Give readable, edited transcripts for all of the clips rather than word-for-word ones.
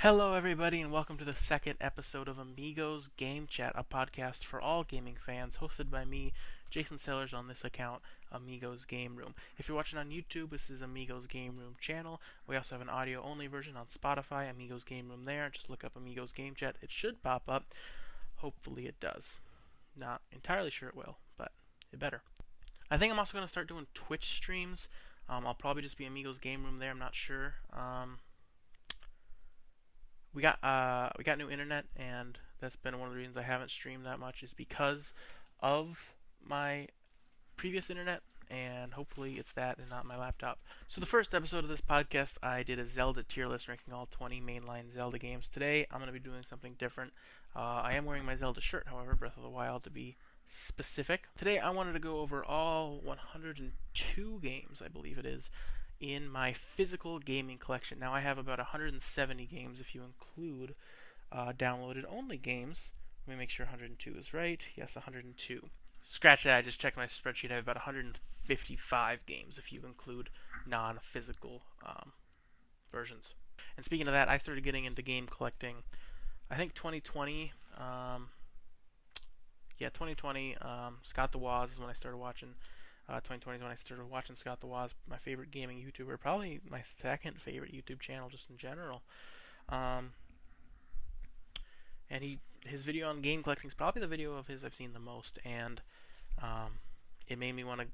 Hello, everybody, and welcome to the second episode of Amigos Game Chat, a podcast for all gaming fans, hosted by me, Jason Sellers, on this account, Amigos Game Room. If you're watching on YouTube, this is Amigos Game Room channel. We also have an audio-only version on Spotify, Amigos Game Room there. Just look up Amigos Game Chat. It should pop up. Hopefully it does. Not entirely sure it will, but it better. I think I'm also going to start doing Twitch streams. I'll probably just be Amigos Game Room there. I'm not sure. We got new internet, and that's been one of the reasons I haven't streamed that much, is because of my previous internet, and hopefully it's that and not my laptop. So the first episode of this podcast, I did a Zelda tier list ranking all 20 mainline Zelda games. Today, I'm going to be doing something different. I am wearing my Zelda shirt, however, Breath of the Wild to be specific. Today, I wanted to go over all 102 games, I believe it is, in my physical gaming collection. Now I have about 170 games if you include downloaded only games. Let me make sure 102 is right. Yes, 102. Scratch that, I just checked my spreadsheet. I have about 155 games if you include non-physical versions. And speaking of that, I started getting into game collecting, I think 2020. 2020. Scott the Woz is when I started watching. 2020 is when I started watching Scott the Woz, my favorite gaming YouTuber, probably my second favorite YouTube channel just in general. And his video on game collecting is probably the video of his I've seen the most, and it made me want to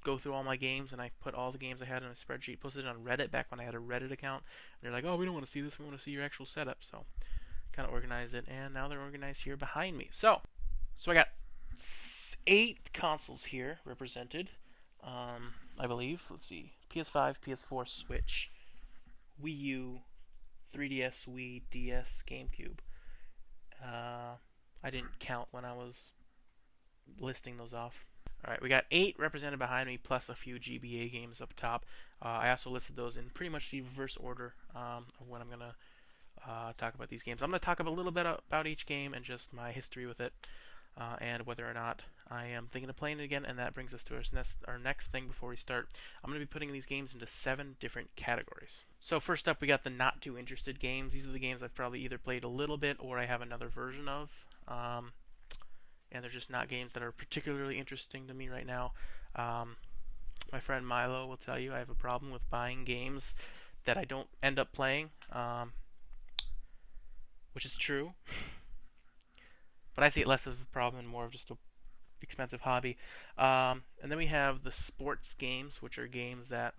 go through all my games, and I put all the games I had in a spreadsheet, posted it on Reddit back when I had a Reddit account, and they're like, oh, we don't want to see this, we want to see your actual setup, so kind of organized it, and now they're organized here behind me. So I got 8 consoles here represented, I believe. Let's see. PS5, PS4, Switch, Wii U, 3DS, Wii, DS, GameCube. I didn't count when I was listing those off. Alright, we got 8 represented behind me, plus a few GBA games up top. I also listed those in pretty much the reverse order of when I'm going to talk about these games. I'm going to talk a little bit about each game and just my history with it. And whether or not I am thinking of playing it again, and that brings us to our next thing before we start. I'm going to be putting these games into 7 different categories. So first up, we got the not too interested games. These are the games I've probably either played a little bit or I have another version of, and they're just not games that are particularly interesting to me right now. My friend Milo will tell you I have a problem with buying games that I don't end up playing, which is true. But I see it less of a problem and more of just an expensive hobby. And then we have the sports games, which are games that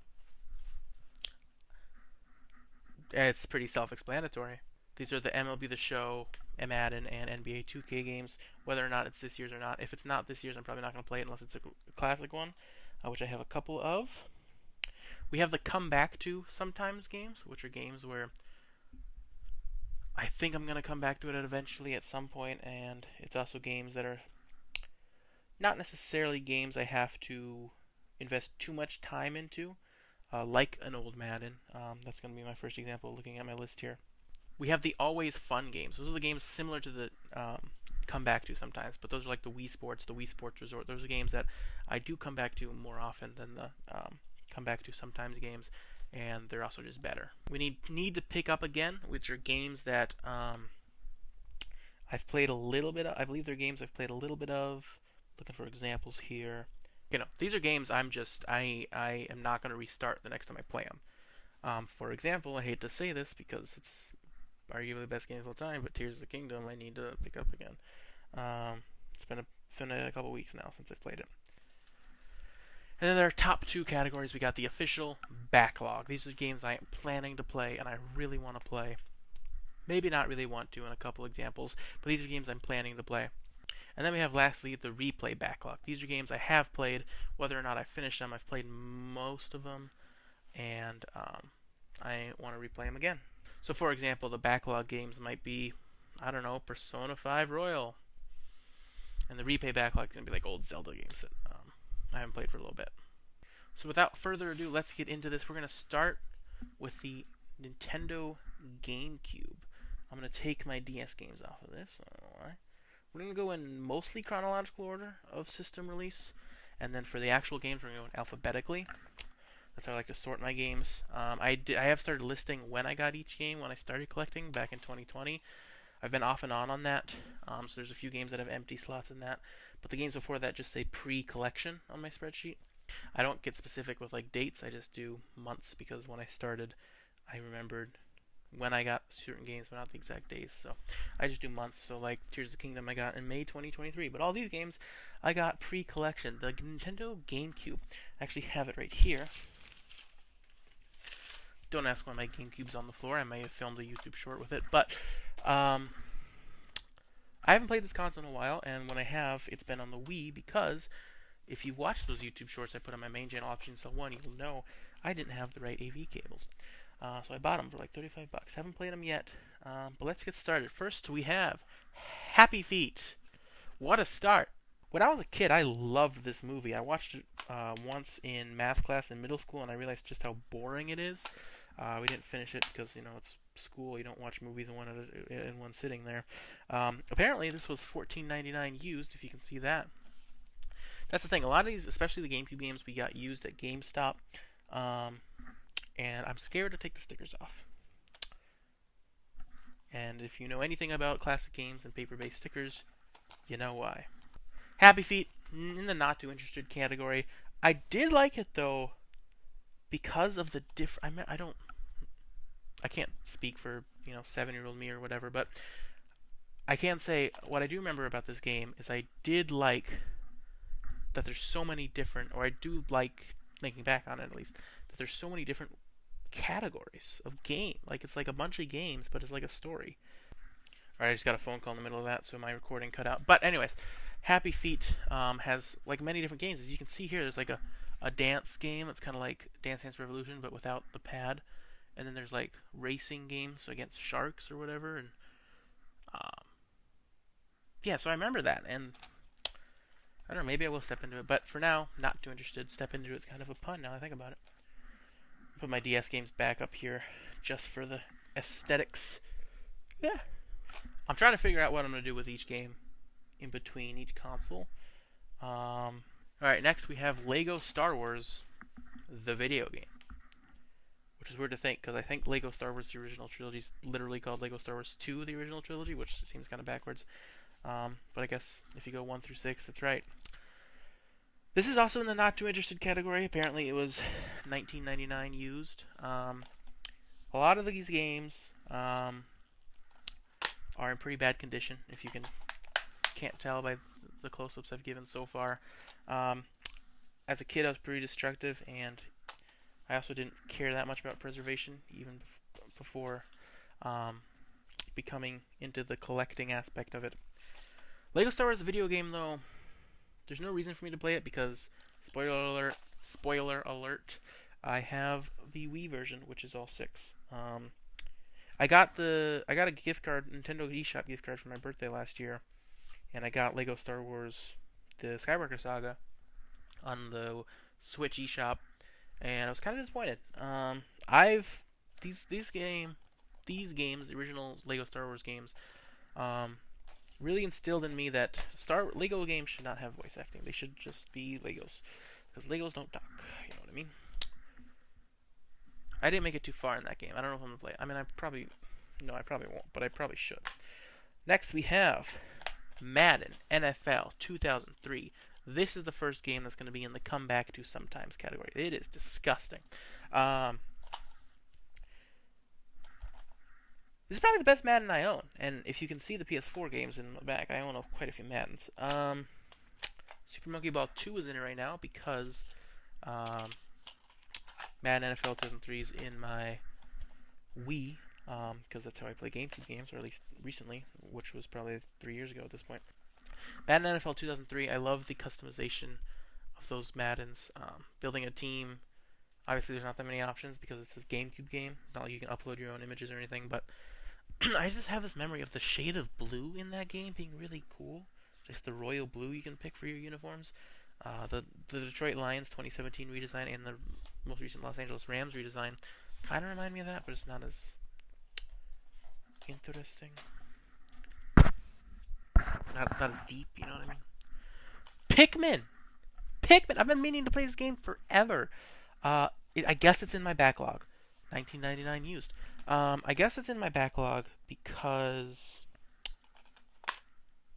it's pretty self-explanatory. These are the MLB The Show, Madden, and NBA 2K games, whether or not it's this year's or not. If it's not this year's, I'm probably not going to play it unless it's a classic one, which I have a couple of. We have the Come Back To Sometimes games, which are games where I think I'm going to come back to it eventually at some point, and it's also games that are not necessarily games I have to invest too much time into, like an old Madden. That's going to be my first example looking at my list here. We have the Always Fun games. Those are the games similar to the Come Back To sometimes, but those are like the Wii Sports, the Wii Sports Resort. Those are games that I do come back to more often than the Come Back To Sometimes games. And they're also just better. We need to pick up again, which are games that I've played a little bit of. I believe they're games I've played a little bit of. Looking for examples here. These are games I am not going to restart the next time I play them. For example, I hate to say this because it's arguably the best game of all time, but Tears of the Kingdom I need to pick up again. It's been a couple weeks now since I've played it. And then our top 2 categories, we got the official backlog. These are games I am planning to play and I really want to play. Maybe not really want to in a couple examples, but these are games I'm planning to play. And then we have lastly the replay backlog. These are games I have played, whether or not I finish them. I've played most of them, and I want to replay them again. So for example, the backlog games might be, I don't know, Persona 5 Royal. And the replay backlog is going to be like old Zelda games that I haven't played for a little bit. So without further ado, let's get into this. We're going to start with the Nintendo GameCube. I'm going to take my DS games off of this. I don't know why. We're going to go in mostly chronological order of system release. And then for the actual games, we're going to go alphabetically. That's how I like to sort my games. I have started listing when I got each game when I started collecting back in 2020. I've been off and on that. So there's a few games that have empty slots in that, but the games before that just say pre-collection on my spreadsheet. I don't get specific with like dates. I just do months because when I started, I remembered when I got certain games, but not the exact days. So I just do months. So like Tears of the Kingdom I got in May 2023, but all these games I got pre-collection. The Nintendo GameCube, I actually have it right here. Don't ask why my GameCube's on the floor. I may have filmed a YouTube short with it, but I haven't played this console in a while, and when I have, it's been on the Wii because if you watch those YouTube shorts I put on my main channel, Option Cell 1, you'll know I didn't have the right AV cables. So I bought them for like $35. Haven't played them yet, but let's get started. First, we have Happy Feet. What a start! When I was a kid, I loved this movie. I watched it once in math class in middle school, and I realized just how boring it is. We didn't finish it because it's school. You don't watch movies in one sitting there. Apparently, this was $14.99 used. If you can see that. That's the thing. A lot of these, especially the GameCube games, we got used at GameStop, and I'm scared to take the stickers off. And if you know anything about classic games and paper-based stickers, you know why. Happy Feet, in the not too interested category. I did like it though, because of the I can't speak for 7-year-old me or whatever, but I can say what I do remember about this game is I did like that there's so many different, or I do like thinking back on it at least, that there's so many different categories of game. Like it's like a bunch of games, but it's like a story. Alright, I just got a phone call in the middle of that, so my recording cut out. But anyways, Happy Feet has like many different games. As you can see here, there's like a dance game. It's kind of like Dance Dance Revolution, but without the pad. And then there's like racing games against sharks or whatever. And yeah, so I remember that. And I don't know, maybe I will step into it. But for now, not too interested. Step into it's kind of a pun now I think about it. Put my DS games back up here just for the aesthetics. Yeah. I'm trying to figure out what I'm going to do with each game in between each console. Alright, next we have Lego Star Wars, the video game. Which is weird to think, because I think Lego Star Wars, the original trilogy, is literally called Lego Star Wars 2, the original trilogy, which seems kind of backwards. But I guess if you go 1 through 6, it's right. This is also in the not too interested category. Apparently it was $19.99 used. A lot of these games are in pretty bad condition, if you can't tell by the close-ups I've given so far. As a kid, I was pretty destructive, and I also didn't care that much about preservation, even before becoming into the collecting aspect of it. Lego Star Wars, the video game, though, there's no reason for me to play it because, spoiler alert, I have the Wii version, which is all 6. I got a gift card, Nintendo eShop gift card for my birthday last year, and I got Lego Star Wars, the Skywalker Saga, on the Switch eShop, and I was kind of disappointed. These games, the original Lego Star Wars games, really instilled in me that Lego games should not have voice acting. They should just be Legos, because Legos don't talk. You know what I mean? I didn't make it too far in that game. I don't know if I'm going to play it. I mean, I probably won't, but I probably should. Next, we have Madden NFL 2003. This is the first game that's going to be in the comeback to sometimes category. It is disgusting. This is probably the best Madden I own. And if you can see the PS4 games in the back, I own quite a few Maddens. Super Monkey Ball 2 is in it right now because Madden NFL 2003 is in my Wii, because that's how I play GameCube games, or at least recently, which was probably 3 years ago at this point. Madden NFL 2003, I love the customization of those Maddens. Building a team, obviously there's not that many options because it's a GameCube game. It's not like you can upload your own images or anything, but I just have this memory of the shade of blue in that game being really cool. Just the royal blue you can pick for your uniforms. The Detroit Lions 2017 redesign and the most recent Los Angeles Rams redesign kind of remind me of that, but it's not as interesting. Not as deep, you know what I mean? Pikmin! I've been meaning to play this game forever. I guess it's in my backlog. 1999 used. I guess it's in my backlog because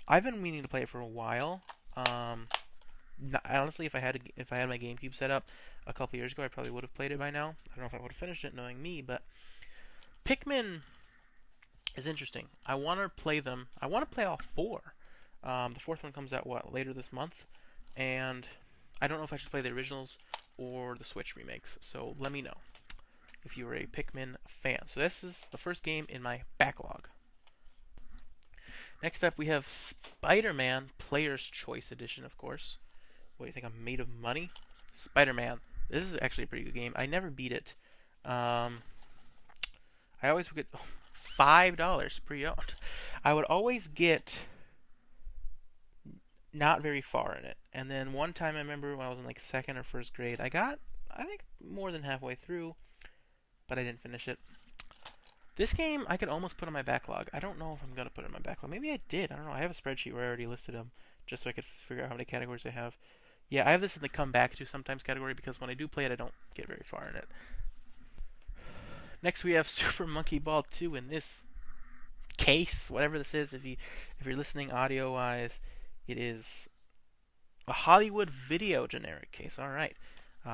I've been meaning to play it for a while. Honestly, if I had my GameCube set up a couple years ago, I probably would have played it by now. I don't know if I would have finished it, knowing me, but Pikmin is interesting. I want to play them. I want to play all four. The fourth one comes out later this month, and I don't know if I should play the originals or the Switch remakes. So let me know if you are a Pikmin fan. So this is the first game in my backlog. Next up, we have Spider-Man Player's Choice Edition, of course. What do you think? I'm made of money? Spider-Man. This is actually a pretty good game. I never beat it. I always would get $5 pre-owned. I would always get not very far in it. And then one time I remember when I was in like second or first grade, I got, I think, more than halfway through, but I didn't finish it. This game I could almost put on my backlog. I don't know if I'm going to put it in my backlog. Maybe I did. I don't know. I have a spreadsheet where I already listed them just so I could figure out how many categories I have. Yeah, I have this in the come back to sometimes category because when I do play it, I don't get very far in it. Next we have Super Monkey Ball 2 in this case, whatever this is. If you're listening audio wise, it is a Hollywood Video generic case. All right.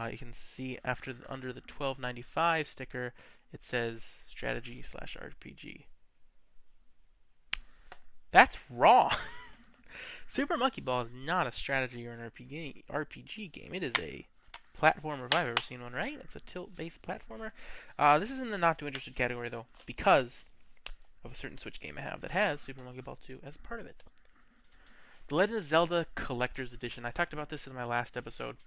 You can see under the $12.95 sticker, it says strategy/RPG. That's wrong. Super Monkey Ball is not a strategy or an RPG game. It is a platformer if I've ever seen one, right? It's a tilt-based platformer. This is in the not too interested category, though, because of a certain Switch game I have that has Super Monkey Ball 2 as part of it. The Legend of Zelda Collector's Edition. I talked about this in my last episode.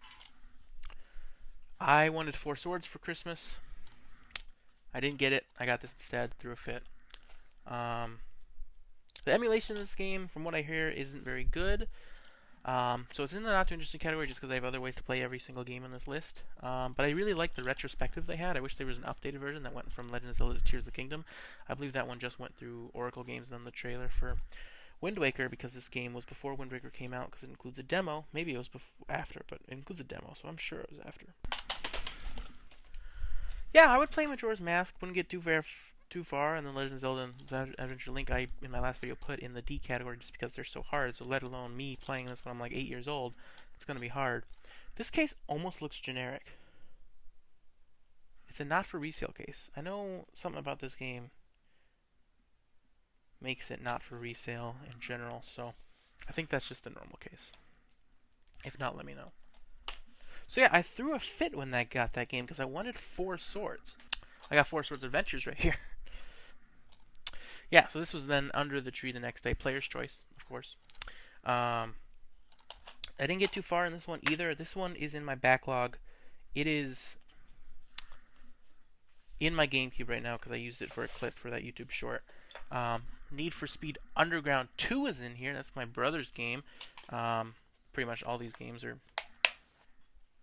I wanted 4 swords for Christmas. I didn't get it. I got this instead through a fit. The emulation in this game, from what I hear, isn't very good. So it's in the not too interesting category just because I have other ways to play every single game on this list. But I really like the retrospective they had. I wish there was an updated version that went from Legend of Zelda to Tears of the Kingdom. I believe that one just went through Oracle Games and then the trailer for Wind Waker because this game was before Wind Waker came out because it includes a demo. Maybe it was after, but it includes a demo, so I'm sure it was after. Yeah, I would play Majora's Mask. Wouldn't get too far, and then Legend of Zelda and Adventure Link I, in my last video, put in the D category just because they're so hard, so let alone me playing this when I'm like 8 years old, it's going to be hard. This case almost looks generic. It's a not for resale case. I know something about this game makes it not for resale in general, so I think that's just the normal case. If not, let me know. So yeah, I threw a fit when I got that game because I wanted 4 swords. I got 4 Swords Adventures right here. Yeah, so this was then under the tree the next day. Player's choice, of course. I didn't get too far in this one either. This one is in my backlog. It is in my GameCube right now because I used it for a clip for that YouTube short. Need for Speed Underground 2 is in here. That's my brother's game. Pretty much all these games are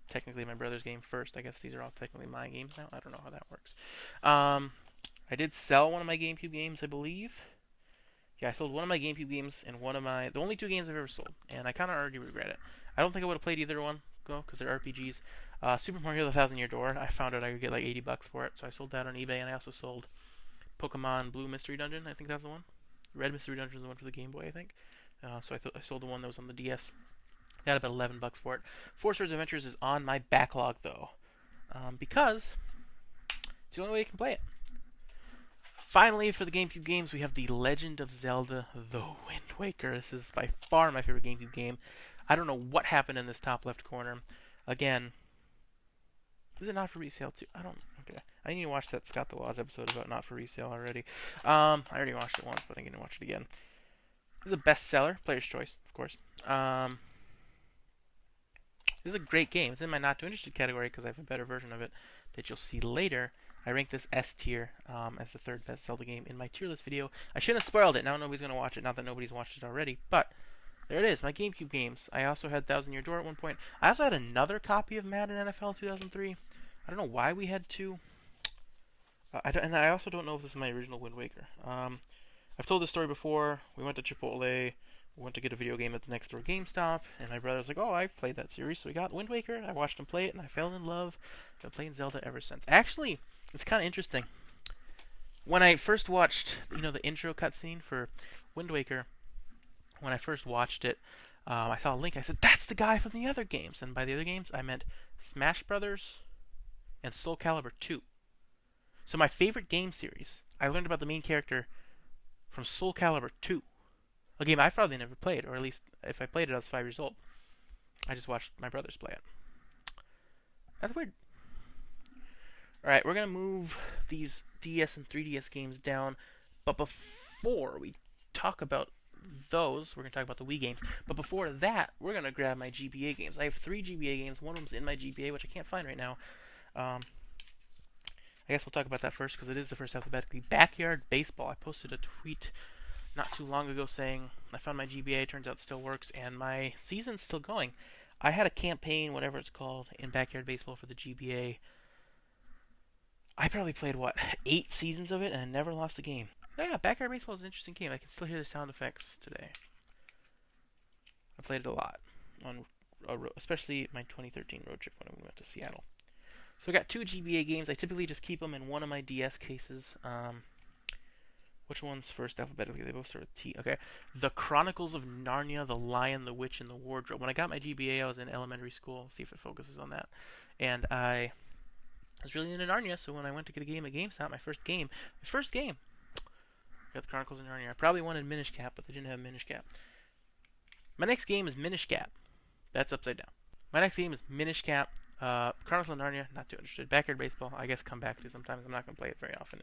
technically my brother's game first. I guess these are all technically my games now. I don't know how that works. I did sell one of my GameCube games, I believe. Yeah, I sold one of my GameCube games and the only 2 games I've ever sold, and I kind of already regret it. I don't think I would have played either one, though, because they're RPGs. Super Mario: The Thousand Year Door, I found out I could get like $80 for it, so I sold that on eBay, and I also sold Pokemon Blue Mystery Dungeon. I think that's the one. Red Mystery Dungeon is the one for the Game Boy, I think. So I sold the one that was on the DS. Got about $11 for it. 4 Swords Adventures is on my backlog, though, because it's the only way you can play it. Finally, for the GameCube games, we have The Legend of Zelda: The Wind Waker. This is by far my favorite GameCube game. I don't know what happened in this top left corner. Again, is it not for resale too? I don't. Okay, I need to watch that Scott the Laws episode about not for resale already. I already watched it once, but I'm gonna watch it again. This is a bestseller, Player's Choice, of course. This is a great game. It's in my not too interested category because I have a better version of it that you'll see later. I rank this S tier as the 3rd best Zelda game in my tier list video. I shouldn't have spoiled it. Now nobody's going to watch it. Not that nobody's watched it already. But there it is, my GameCube games. I also had Thousand Year Door at one point. I also had another copy of Madden NFL 2003. I don't know why we had 2. And I also don't know if this is my original Wind Waker. I've told this story before. We went to Chipotle. went to get a video game at the next door GameStop, and my brother was like, "Oh, I've played that series," so we got Wind Waker. I watched him play it, and I fell in love. I've been playing Zelda ever since. Actually, it's kind of interesting. When I first watched, the intro cutscene for Wind Waker, when I first watched it, I saw a link. I said, "That's the guy from the other games," and by the other games, I meant Smash Brothers and Soul Calibur 2. So my favorite game series, I learned about the main character from Soul Calibur 2. A game I probably never played, or at least if I played it, I was 5 years old. I just watched my brothers play it. That's weird. Alright, we're going to move these DS and 3DS games down. But before we talk about those, we're going to talk about the Wii games. But before that, we're going to grab my GBA games. I have 3 GBA games. One of them's in my GBA, which I can't find right now. I guess we'll talk about that first, because it is the first alphabetically. Backyard Baseball. I posted a tweet not too long ago saying I found my GBA, turns out it still works, and my season's still going. I had a campaign, whatever it's called, in Backyard Baseball for the GBA. I probably played, 8 seasons of it, and I never lost a game. No, yeah, Backyard Baseball is an interesting game. I can still hear the sound effects today. I played it a lot, especially my 2013 road trip when we went to Seattle. So I got 2 GBA games. I typically just keep them in one of my DS cases. Which one's first alphabetically? They both start with T. Okay. The Chronicles of Narnia, The Lion, the Witch, and the Wardrobe. When I got my GBA, I was in elementary school. Let's see if it focuses on that. And I was really into Narnia, so when I went to get a game at GameStop, my first game, got the Chronicles of Narnia. I probably wanted Minish Cap, but they didn't have Minish Cap. My next game is Minish Cap. That's upside down. My next game is Minish Cap. Chronicles of Narnia, not too interested. Backyard Baseball, I guess come back to sometimes. I'm not going to play it very often.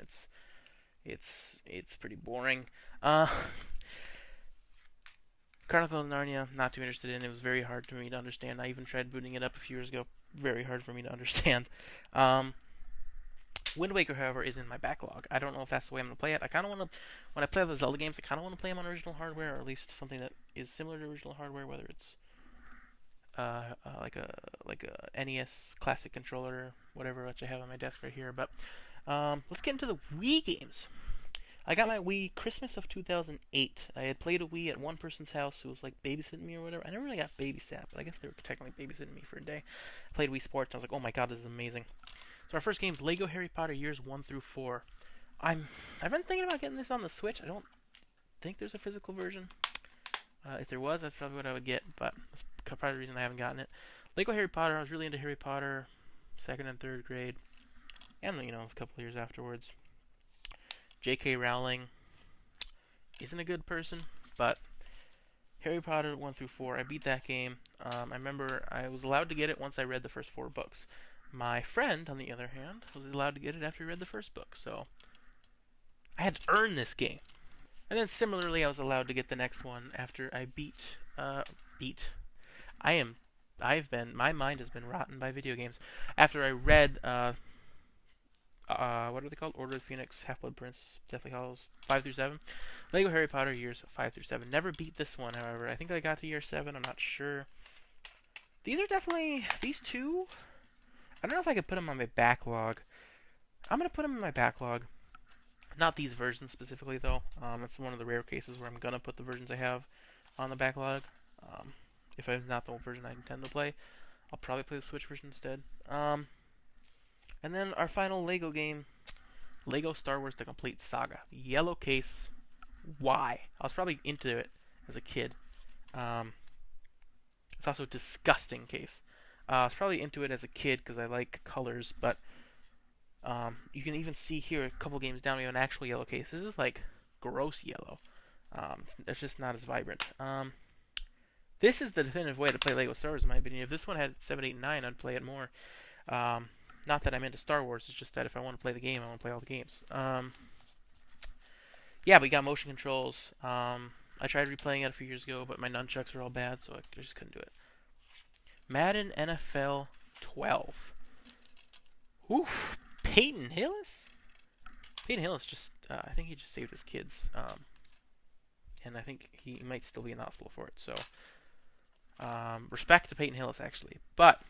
It's pretty boring. Chronicles of Narnia, not too interested in. It was very hard for me to understand. I even tried booting it up a few years ago. Very hard for me to understand. Wind Waker, however, is in my backlog. I don't know if that's the way I'm going to play it. I kind of want to, when I play the Zelda games, I kind of want to play them on original hardware, or at least something that is similar to original hardware, whether it's like a NES classic controller, whatever, which I have on my desk right here. But let's get into the Wii games. I got my Wii Christmas of 2008. I had played a Wii at one person's house who was like babysitting me or whatever. I never really got babysat, but I guess they were technically babysitting me for a day. I played Wii Sports. And I was like, oh my god, this is amazing. So our first game is Lego Harry Potter Years 1 through 4. I've been thinking about getting this on the Switch. I don't think there's a physical version. If there was, that's probably what I would get, but that's probably the reason I haven't gotten it. Lego Harry Potter, I was really into Harry Potter, 2nd and 3rd grade, and, a couple of years afterwards. J.K. Rowling isn't a good person, but Harry Potter 1 through 4, I beat that game. I remember I was allowed to get it once I read the first 4 books. My friend, on the other hand, was allowed to get it after he read the first book, so I had to earn this game. And then similarly, I was allowed to get the next one after I my mind has been rotten by video games. After I read, what are they called? Order of the Phoenix, Half-Blood Prince, Deathly Hallows, 5 through 7. Lego Harry Potter Years 5 through 7. Never beat this one, however. I think I got to year 7, I'm not sure. These two, I don't know if I could put them on my backlog. I'm going to put them in my backlog. Not these versions specifically, though. It's one of the rare cases where I'm going to put the versions I have on the backlog. If it's not the version I intend to play, I'll probably play the Switch version instead. And then our final Lego game, Lego Star Wars The Complete Saga. Yellow case. Why? I was probably into it as a kid. It's also a disgusting case. I was probably into it as a kid because I like colors, but you can even see here a couple games down we have an actual yellow case. This is like gross yellow. It's just not as vibrant. This is the definitive way to play Lego Star Wars, in my opinion. If this one had 7, 8, and 9, I'd play it more. Not that I'm into Star Wars, it's just that if I want to play the game, I want to play all the games. Yeah, we got motion controls. I tried replaying it a few years ago, but my nunchucks were all bad, so I just couldn't do it. Madden NFL 12. Oof. Peyton Hillis? Peyton Hillis just, I think he just saved his kids. And I think he might still be in the hospital for it, so respect to Peyton Hillis, actually. But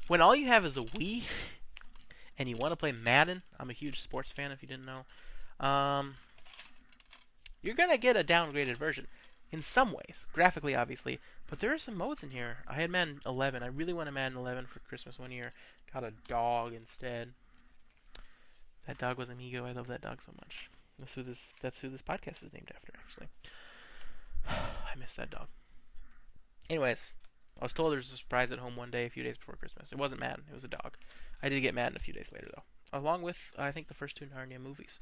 when all you have is a Wii and you want to play Madden, I'm a huge sports fan if you didn't know. You're gonna get a downgraded version in some ways, graphically obviously, but there are some modes in here. I had Madden 11. I really wanted Madden 11 for Christmas one year. Got a dog instead. That dog was Amigo. I love that dog so much. That's who this podcast is named after, actually. I miss that dog. Anyways, I was told there was a surprise at home one day, a few days before Christmas. It wasn't Madden. It was a dog. I did get Madden a few days later, though. Along with, I think, the first 2 Narnia movies.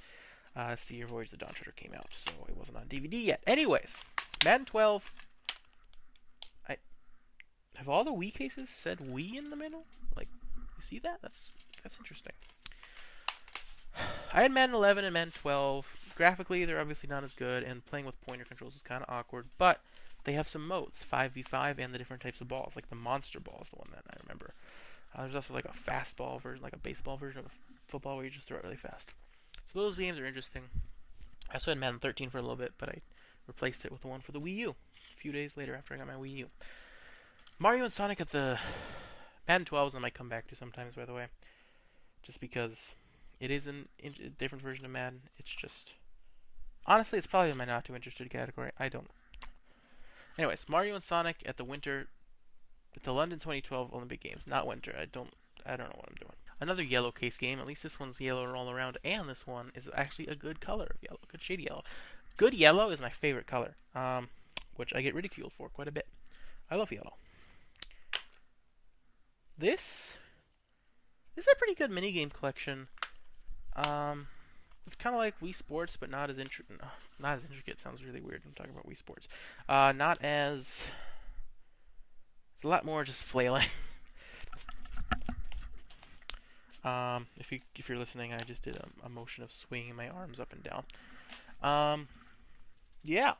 It's the year Voyage of the Dawn Treader came out, so it wasn't on DVD yet. Anyways, Madden 12. Have all the Wii cases said Wii in the middle? Like, you see that? That's interesting. I had Madden 11 and Madden 12. Graphically, they're obviously not as good, and playing with pointer controls is kind of awkward, but they have some modes, 5v5, and the different types of balls. Like the monster ball is the one that I remember. There's also like a fastball version, like a baseball version of football where you just throw it really fast. So those games are interesting. I also had Madden 13 for a little bit, but I replaced it with the one for the Wii U a few days later after I got my Wii U. Mario and Sonic at the Madden 12s I might come back to sometimes, by the way. Just because it is a different version of Madden. It's just... Honestly, it's probably in my not too interested category. I don't know. Anyways, Mario and Sonic at the London 2012 Olympic Games. Not winter. I don't know what I'm doing. Another yellow case game. At least this one's yellow all around, and this one is actually a good color of yellow, good shade yellow. Good yellow is my favorite color, which I get ridiculed for quite a bit. I love yellow. This is a pretty good minigame collection. It's kind of like Wii Sports, but not as intricate. Sounds really weird when I'm talking about Wii Sports. Not as... It's a lot more just flailing. If you're listening, I just did a motion of swinging my arms up and down. Yeah.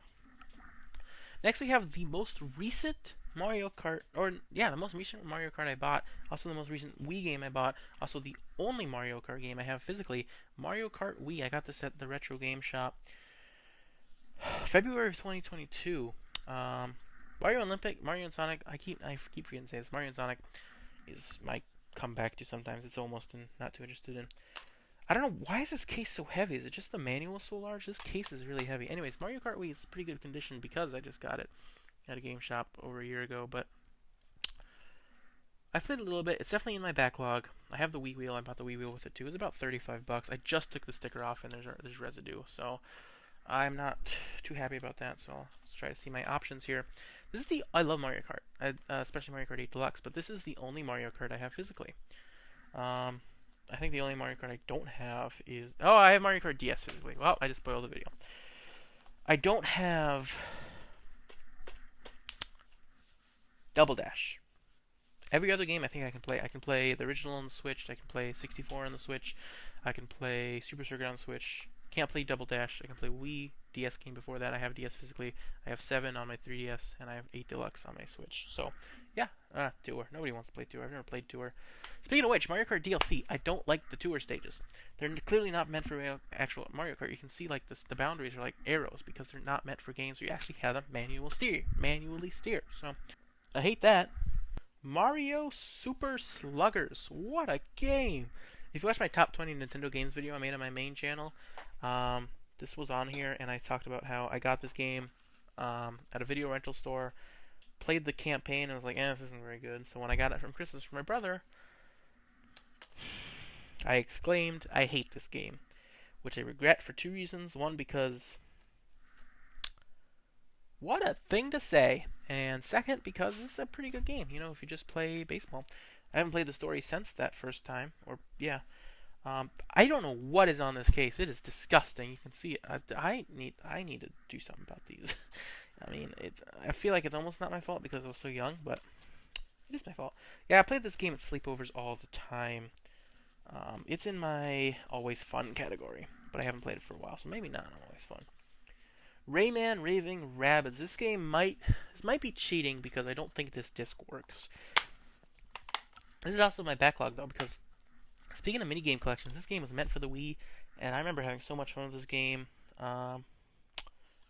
Next we have the most recent Mario Kart, the most recent Mario Kart I bought. Also the most recent Wii game I bought. Also the only Mario Kart game I have physically, Mario Kart Wii. I got this at the Retro Game Shop, February of 2022. Mario and Sonic. I keep forgetting to say this. Mario and Sonic is my comeback to sometimes. It's almost not too interested in. I don't know, why is this case so heavy? Is it just the manual so large? This case is really heavy. Anyways, Mario Kart Wii is pretty good condition because I just got it at a game shop over a year ago, but I've played a little bit. It's definitely in my backlog. I have the Wii wheel. I bought the Wii wheel with it too. It was about $35. I just took the sticker off and there's residue, so I'm not too happy about that. So let's try to see my options here. I love Mario Kart, especially Mario Kart 8 Deluxe, but this is the only Mario Kart I have physically. I think the only Mario Kart I don't have is... Oh, I have Mario Kart DS physically. Well, I just spoiled the video. I don't have Double Dash. Every other game I think I can play. I can play the original on the Switch. I can play 64 on the Switch. I can play Super Circuit on the Switch. Can't play Double Dash. I can play Wii. DS came before that. I have DS physically. I have 7 on my 3DS, and I have 8 Deluxe on my Switch. So, yeah. Tour. Nobody wants to play Tour. I've never played Tour. Speaking of which, Mario Kart DLC. I don't like the Tour stages. They're clearly not meant for actual Mario Kart. You can see like the boundaries are like arrows because they're not meant for games where you actually have them manually steer. So, I hate that. Mario Super Sluggers. What a game! If you watch my top 20 Nintendo games video I made on my main channel, this was on here, and I talked about how I got this game at a video rental store, played the campaign, and was like, this isn't very good. So when I got it from Christmas from my brother, I exclaimed, I hate this game, which I regret for 2 reasons. One, because what a thing to say, and second, because this is a pretty good game, if you just play baseball. I haven't played the story since that first time, I don't know what is on this case. It is disgusting. You can see it. I need to do something about these. I mean, I feel like it's almost not my fault because I was so young, but it is my fault. Yeah, I played this game at sleepovers all the time. It's in my always fun category, but I haven't played it for a while, so maybe not always fun. Rayman Raving Rabbids. This might be cheating because I don't think this disc works. This is also my backlog though, because speaking of minigame collections, this game was meant for the Wii, and I remember having so much fun with this game. I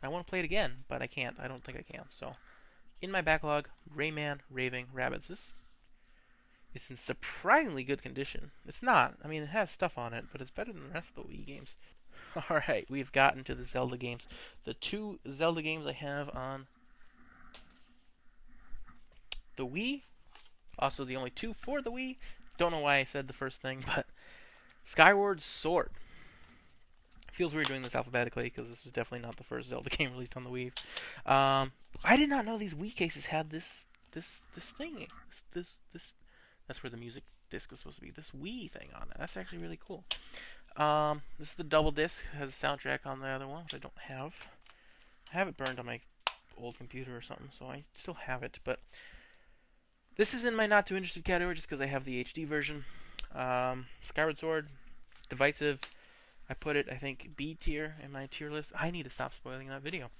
want to play it again, but I can't. I don't think I can. So, in my backlog, Rayman Raving Rabbids. This is in surprisingly good condition. It's not. I mean, it has stuff on it, but it's better than the rest of the Wii games. Alright, we've gotten to the Zelda games. The 2 Zelda games I have on the Wii. Also, the only 2 for the Wii. Don't know why I said the first thing, but Skyward Sword. Feels weird doing this alphabetically because this was definitely not the first Zelda game released on the Wii. I did not know these Wii cases had this thing. This. That's where the music disc was supposed to be. This Wii thing on it. That's actually really cool. This is the double disc. It has a soundtrack on the other one, which I don't have. I have it burned on my old computer or something, so I still have it. But this is in my not too interested category just because I have the HD version. Skyward Sword, divisive. I put it, I think, B tier in my tier list. I need to stop spoiling that video.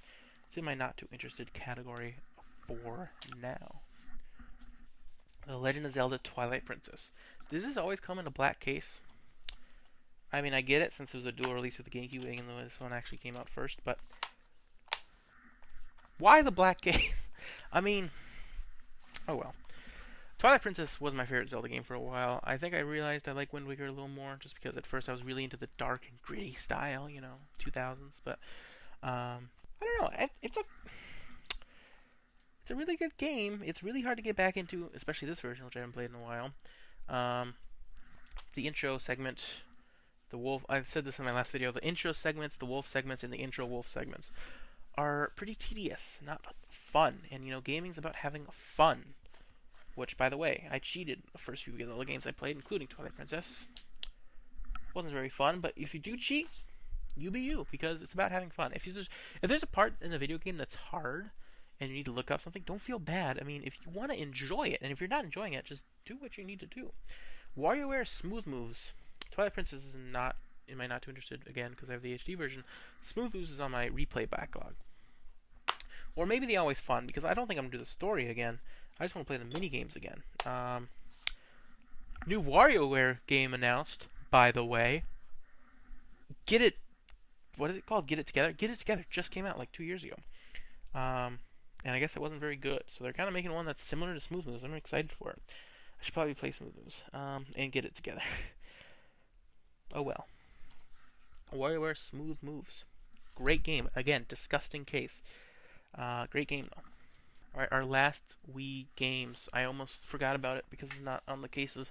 It's in my not too interested category for now. The Legend of Zelda Twilight Princess. Does this always come in a black case? I mean, I get it since it was a dual release with the GameCube, even though this one actually came out first, but why the black case? I mean, oh well. Twilight Princess was my favorite Zelda game for a while. I think I realized I like Wind Waker a little more, just because at first I was really into the dark and gritty style, 2000s, but I don't know. It's a really good game. It's really hard to get back into, especially this version, which I haven't played in a while. The intro segment, the wolf. I said this in my last video. The intro segments, the wolf segments, and the intro wolf segments are pretty tedious, not fun. And gaming's about having fun. Which, by the way, I cheated the first few Zelda games I played, including Twilight Princess. Wasn't very fun, but if you do cheat, you be you, because it's about having fun. If there's a part in the video game that's hard, and you need to look up something, don't feel bad. I mean, if you want to enjoy it, and if you're not enjoying it, just do what you need to do. WarioWare Smooth Moves. Twilight Princess is not in my not too interested, again, because I have the HD version. Smooth Moves is on my replay backlog. Or maybe the Always Fun, because I don't think I'm going to do the story again. I just want to play the mini games again. New WarioWare game announced, by the way. Get It... What is it called? Get It Together? Get It Together just came out like 2 years ago. And I guess it wasn't very good. So they're kind of making one that's similar to Smooth Moves. I'm excited for it. I should probably play Smooth Moves and Get It Together. Oh well. WarioWare Smooth Moves. Great game. Again, disgusting case. Great game, though. Alright, our last Wii games. I almost forgot about it because it's not on the cases.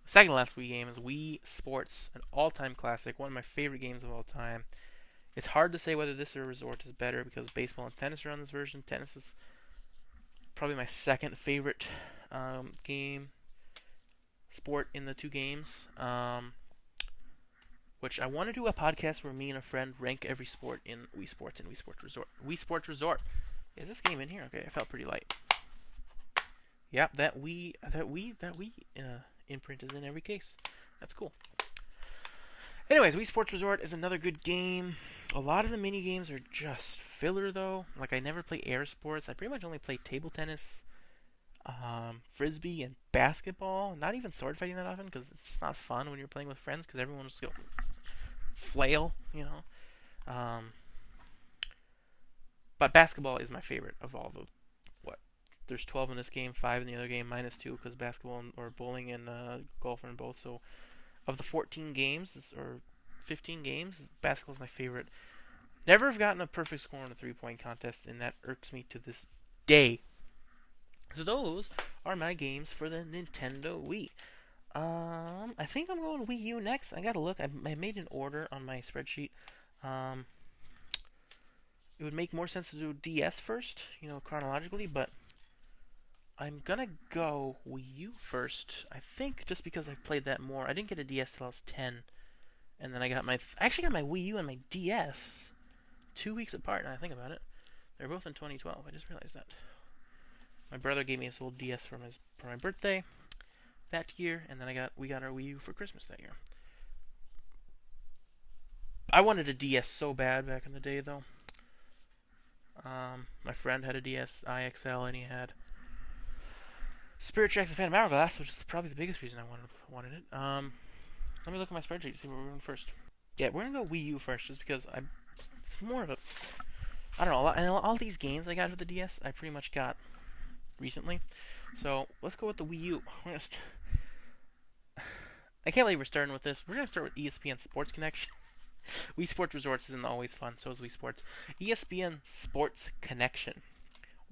Second to last Wii game is Wii Sports, an all-time classic, one of my favorite games of all time. It's hard to say whether this or Resort is better because baseball and tennis are on this version. Tennis is probably my second favorite sport in the 2 games. Which I want to do a podcast where me and a friend rank every sport in Wii Sports and Wii Sports Resort. Wii Sports Resort. Is this game in here? Okay, I felt pretty light. Yep, that Wii imprint is in every case. That's cool. Anyways, Wii Sports Resort is another good game. A lot of the mini games are just filler, though. Like, I never play air sports. I pretty much only play table tennis, frisbee, and basketball. Not even sword fighting that often, because it's just not fun when you're playing with friends, because everyone just go flail, But basketball is my favorite of all the, there's 12 in this game, 5 in the other game, minus 2, because basketball or bowling and golf are in both, so of the 14 games, or 15 games, basketball is my favorite. Never have gotten a perfect score in a 3-point contest, and that irks me to this day. So those are my games for the Nintendo Wii. I think I'm going Wii U next. I gotta look. I made an order on my spreadsheet. It would make more sense to do DS first, chronologically, but I'm gonna go Wii U first. I think just because I've played that more. I didn't get a DS till I was 10, and then I actually got my Wii U and my DS 2 weeks apart. Now I think about it, they're both in 2012. I just realized that. My brother gave me this old DS for my birthday that year, and then we got our Wii U for Christmas that year. I wanted a DS so bad back in the day, though. My friend had a DS IXL, and he had Spirit Tracks and Phantom Hourglass, which is probably the biggest reason I wanted it. Let me look at my spreadsheet to see where we're going first. Yeah, we're gonna go Wii U first, just because it's more of a, I don't know. And all these games I got with the DS, I pretty much got recently. So let's go with the Wii U. I can't believe we're starting with this. We're gonna start with ESPN Sports Connection. Wii Sports Resorts isn't always fun, so is Wii Sports. ESPN Sports Connection.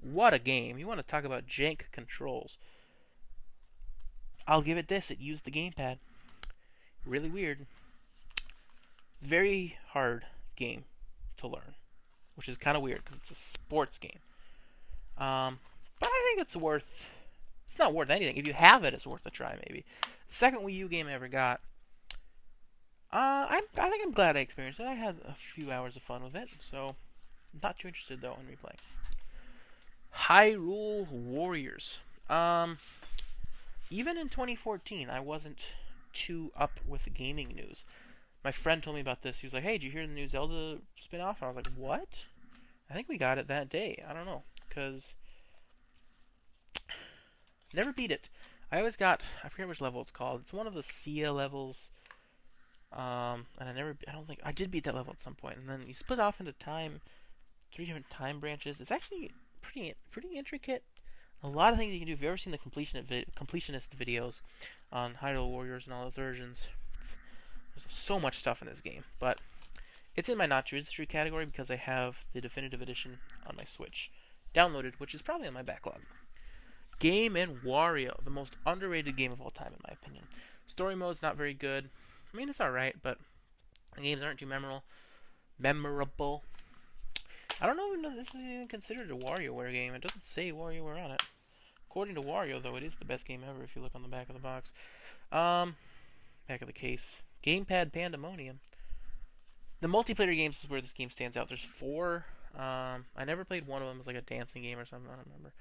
What a game. You want to talk about jank controls. I'll give it this. It used the gamepad. Really weird. Very hard game to learn, which is kind of weird because it's a sports game. But I think it's worth. It's not worth anything. If you have it, it's worth a try. Maybe. Second Wii U game I ever got. I think I'm glad I experienced it. I had a few hours of fun with it, so I'm not too interested though in replaying. Hyrule Warriors. Even in 2014, I wasn't too up with the gaming news. My friend told me about this. He was like, "Hey, did you hear the new Zelda spin-off?" And I was like, "What?" I think we got it that day. I don't know, because never beat it. I forget which level it's called. It's one of the Sia levels. And I don't think I did beat that level at some point. And then you split off into three different time branches. It's actually pretty intricate. A lot of things you can do. If you've ever seen the completionist videos on Hyrule Warriors and all those versions, there's so much stuff in this game. But it's in my not true history category because I have the definitive edition on my Switch downloaded, which is probably on my backlog. Game and Wario, the most underrated game of all time in my opinion. Story mode's not very good. I mean, it's alright, but the games aren't too memorable. I don't know if this is even considered a WarioWare game. It doesn't say WarioWare on it. According to Wario, though, it is the best game ever if you look on the back of the box. Back of the case. Gamepad Pandemonium. The multiplayer games is where this game stands out. There's 4. I never played one of them. It was like a dancing game or something. I don't remember.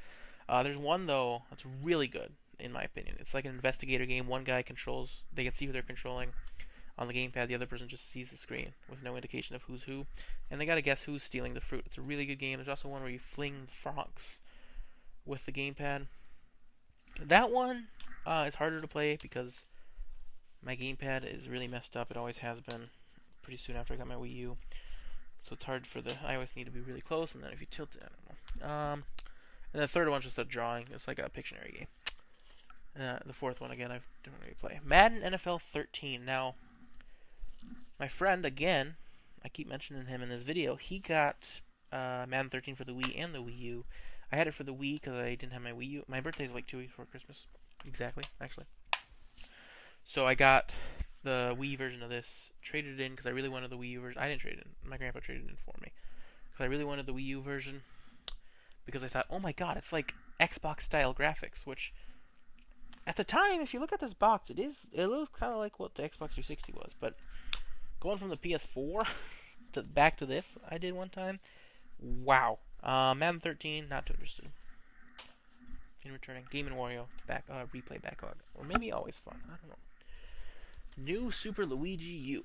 There's one, though, that's really good, in my opinion. It's like an investigator game. One guy controls... They can see who they're controlling on the gamepad. The other person just sees the screen with no indication of who's who. And they gotta guess who's stealing the fruit. It's a really good game. There's also one where you fling frogs with the gamepad. That one is harder to play because my gamepad is really messed up. It always has been pretty soon after I got my Wii U. So it's hard I always need to be really close, and then if you tilt it, I don't know. And the third one's just a drawing. It's like a Pictionary game. The fourth one, again, I don't really play. Madden NFL 13. Now, my friend, again, I keep mentioning him in this video, he got Madden 13 for the Wii and the Wii U. I had it for the Wii because I didn't have my Wii U. My birthday is like 2 weeks before Christmas. Exactly, actually. So I got the Wii version of this, traded it in because I really wanted the Wii U version. I didn't trade it in. My grandpa traded it in for me. Because I really wanted the Wii U version. Because I thought, oh my god, it's like Xbox-style graphics, which... At the time, if you look at this box, it looks kind of like what the Xbox 360 was, but going from the PS4 back to this, I did one time. Wow. Madden 13, not too interested. In returning, Game and Wario replay backlog, or maybe always fun. I don't know. New Super Luigi U.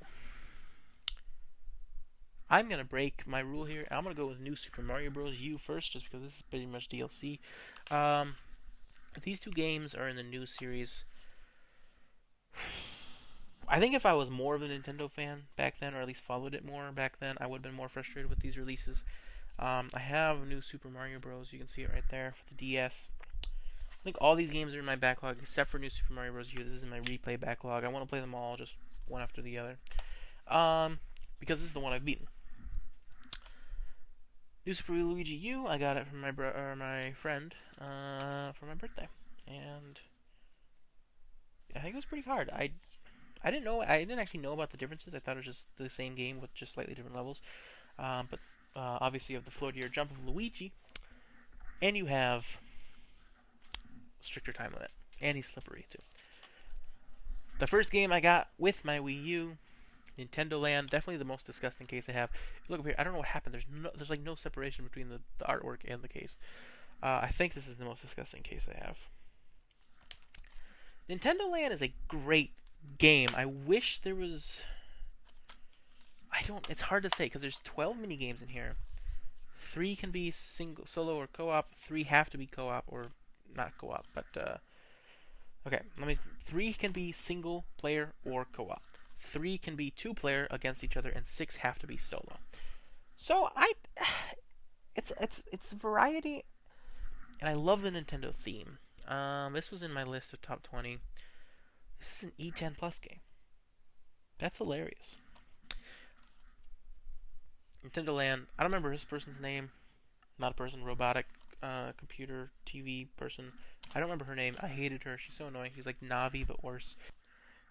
I'm gonna break my rule here. I'm gonna go with New Super Mario Bros. U first, just because this is pretty much DLC. These two games are in the new series. I think if I was more of a Nintendo fan back then, or at least followed it more back then, I would have been more frustrated with these releases. I have New Super Mario Bros. You can see it right there for the DS. I think all these games are in my backlog except for New Super Mario Bros. U. This is in my replay backlog. I want to play them all, just one after the other, because this is the one I've beaten. New Super Luigi U, I got it from my friend for my birthday, and I think it was pretty hard. I didn't actually know about the differences. I thought it was just the same game with just slightly different levels. But obviously you have the floatier jump of Luigi, and you have a stricter time limit, and he's slippery too. The first game I got with my Wii U, Nintendo Land, definitely the most disgusting case I have. Look up here, I don't know what happened. There's like no separation between the artwork and the case. I think this is the most disgusting case I have. Nintendo Land is a great game. I wish there was... It's hard to say because there's 12 mini games in here. 3 can be solo or co-op. 3 have to be co-op or not co-op, but okay. 3 can be single player or co-op. 3 can be 2-player against each other, and 6 have to be solo. So it's variety, and I love the Nintendo theme. This was in my list of top 20. This is an E10 Plus game. That's hilarious. Nintendo Land. I don't remember this person's name. Not a person, robotic computer TV person. I don't remember her name. I hated her. She's so annoying. She's like Navi but worse.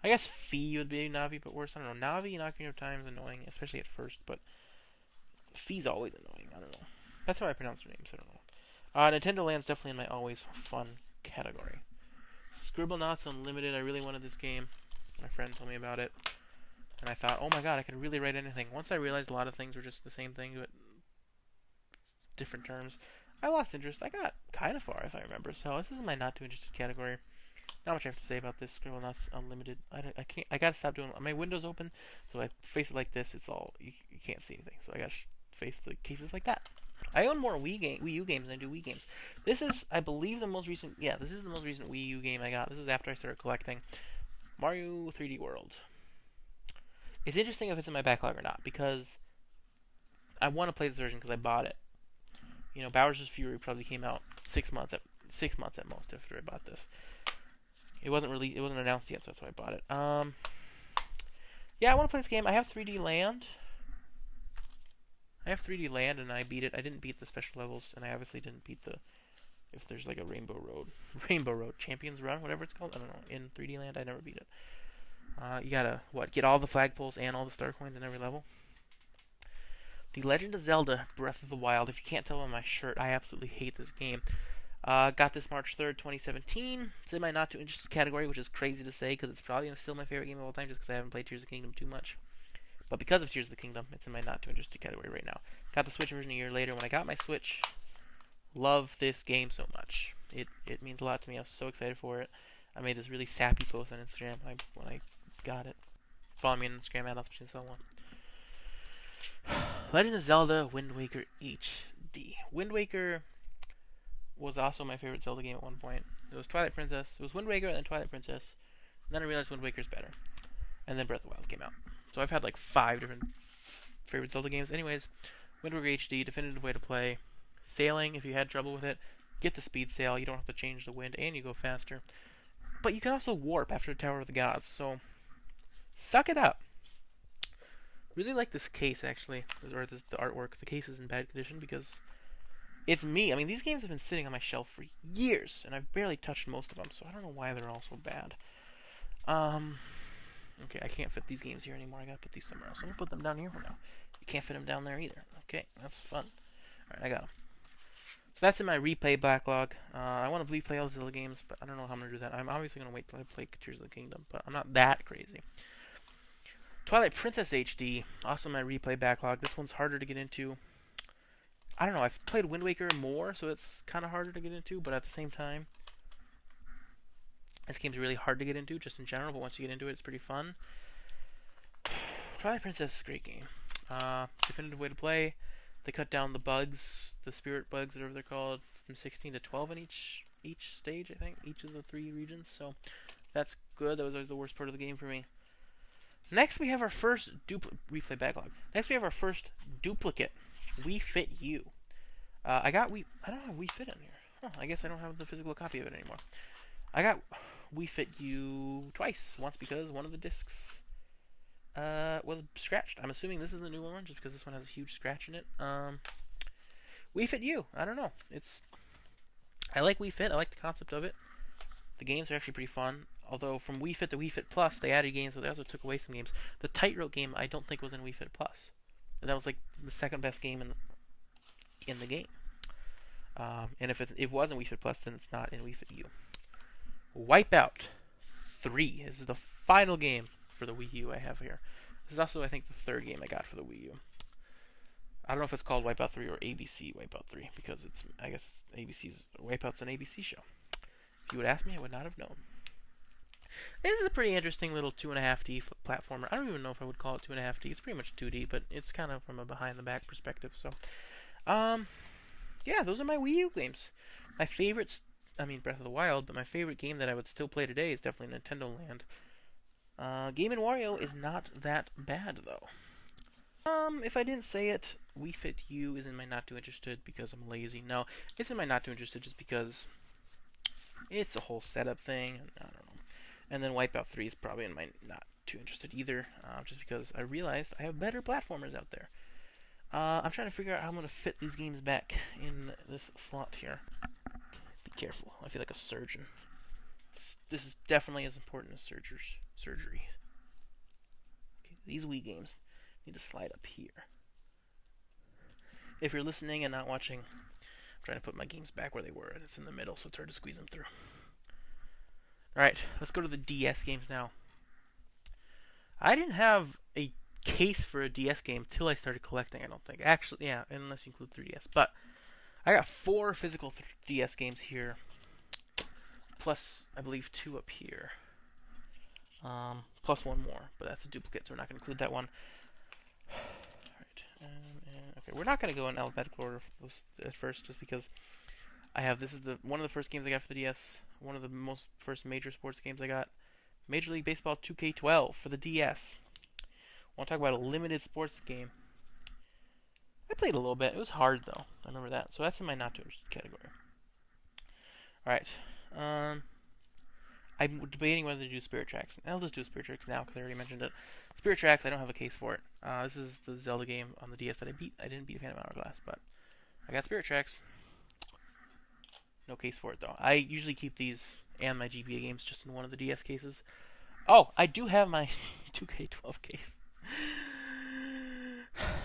I guess Fee would be Navi but worse. I don't know. Navi in Ocarina of Time is annoying, especially at first, but Fee's always annoying. I don't know. That's how I pronounce her names. I don't know. Nintendo Land's definitely in my always fun category. Scribblenauts Unlimited. I really wanted this game. My friend told me about it. And I thought, oh my god, I could really write anything. Once I realized a lot of things were just the same thing, but different terms, I lost interest. I got kind of far, if I remember. So this is my not too interested category. Not much I have to say about this. Scribblenauts Unlimited. I can't. I gotta stop doing. My window's open, so I face it like this. It's all you can't see anything. So I gotta face the cases like that. I own more Wii U games than I do Wii games. This is, I believe, the most recent. Yeah, this is the most recent Wii U game I got. This is after I started collecting Mario 3D World. It's interesting if it's in my backlog or not, because I want to play this version because I bought it. You know, Bowser's Fury probably came out 6 months at most after I bought this. It wasn't released. It wasn't announced yet, so that's why I bought it. Yeah, I want to play this game. I have 3D Land. And I beat it. I didn't beat the special levels, and I obviously didn't beat the, if there's like a Rainbow Road Champions Run, whatever it's called. I don't know. In 3D Land, I never beat it. You gotta, get all the flagpoles and all the star coins in every level. The Legend of Zelda Breath of the Wild. If you can't tell by my shirt, I absolutely hate this game. Got this March 3rd, 2017. It's in my not too interested category, which is crazy to say because it's probably still my favorite game of all time just because I haven't played Tears of the Kingdom too much. But because of Tears of the Kingdom, it's in my not too interested category right now. Got the Switch version a year later. When I got my Switch, love this game so much. It means a lot to me. I was so excited for it. I made this really sappy post on Instagram when I got it. Follow me on Instagram at alphabetical. Legend of Zelda Wind Waker HD. Wind Waker was also my favorite Zelda game at one point. It was Twilight Princess. It was Wind Waker and then Twilight Princess. And then I realized Wind Waker's better. And then Breath of the Wild came out. So I've had like 5 different favorite Zelda games. Anyways, Wind Waker HD, definitive way to play. Sailing, if you had trouble with it, get the speed sail. You don't have to change the wind, and you go faster. But you can also warp after the Tower of the Gods, so suck it up. Really like this case, actually, or the artwork. The case is in bad condition because it's me. I mean, these games have been sitting on my shelf for years, and I've barely touched most of them, so I don't know why they're all so bad. Okay, I can't fit these games here anymore. I gotta put these somewhere else. I'm gonna put them down here for now. You can't fit them down there either. Okay, that's fun. Alright, I got them. So that's in my replay backlog. I want to replay all the Zelda games, but I don't know how I'm gonna do that. I'm obviously gonna wait till I play Tears of the Kingdom, but I'm not that crazy. Twilight Princess HD, also my replay backlog. This one's harder to get into. I don't know, I've played Wind Waker more, so it's kind of harder to get into, but at the same time, this game's really hard to get into, just in general, but once you get into it, it's pretty fun. Twilight Princess is a great game. Definitive way to play. They cut down the bugs, the spirit bugs, whatever they're called, from 16 to 12 in each stage, I think, each of the 3 regions, so that's good. That was always the worst part of the game for me. Next, we have our first replay backlog. Next, we have our first duplicate, Wii Fit U. I don't have Wii Fit in here. Huh, I guess I don't have the physical copy of it anymore. I got Wii Fit U twice. Once because one of the discs was scratched. I'm assuming this is the new one just because this one has a huge scratch in it. Wii Fit U. I don't know. I like Wii Fit. I like the concept of it. The games are actually pretty fun. Although from Wii Fit to Wii Fit Plus, they added games, but they also took away some games. The Tightrope game, I don't think was in Wii Fit Plus. And that was like the second best game in the game. And if it wasn't Wii Fit Plus, then it's not in Wii Fit U. Wipeout 3. This is the final game for the Wii U I have here. This is also, I think, the 3rd game I got for the Wii U. I don't know if it's called Wipeout 3 or ABC Wipeout 3, because I guess Wipeout's an ABC show. If you would ask me, I would not have known. This is a pretty interesting little 2.5D platformer. I don't even know if I would call it 2.5D. It's pretty much 2D, but it's kind of from a behind-the-back perspective. So, yeah, those are my Wii U games. My favorites, Breath of the Wild, but my favorite game that I would still play today is definitely Nintendo Land. Game & Wario is not that bad, though. If I didn't say it, Wii Fit U is in my not too interested because I'm lazy. No, it's in my not too interested just because it's a whole setup thing. I don't know. And then Wipeout 3 is probably in my not too interested either, just because I realized I have better platformers out there. I'm trying to figure out how I'm going to fit these games back in this slot here. Be careful. I feel like a surgeon. This is definitely as important as surgery. Okay, these Wii games need to slide up here. If you're listening and not watching, I'm trying to put my games back where they were, and it's in the middle, so it's hard to squeeze them through. Alright, let's go to the DS games now. I didn't have a case for a DS game till I started collecting, I don't think. Actually, yeah, unless you include 3DS. But I got 4 physical DS games here, plus, I believe, 2 up here. Plus 1 more, but that's a duplicate, so we're not going to include that one. Okay, we're not going to go in alphabetical order at first, just because I have, this is one of the first games I got for the DS, one of the first major sports games I got, Major League Baseball 2K12 for the DS. I want to talk about a limited sports game. I played a little bit. It was hard, though. I remember that. So that's in my not to category. Alright. I'm debating whether to do Spirit Tracks. I'll just do Spirit Tracks now because I already mentioned it. Spirit Tracks, I don't have a case for it. This is the Zelda game on the DS that I beat. I didn't beat Phantom Hourglass, but I got Spirit Tracks. No case for it, though. I usually keep these and my GBA games just in one of the DS cases. Oh, I do have my 2K12 case.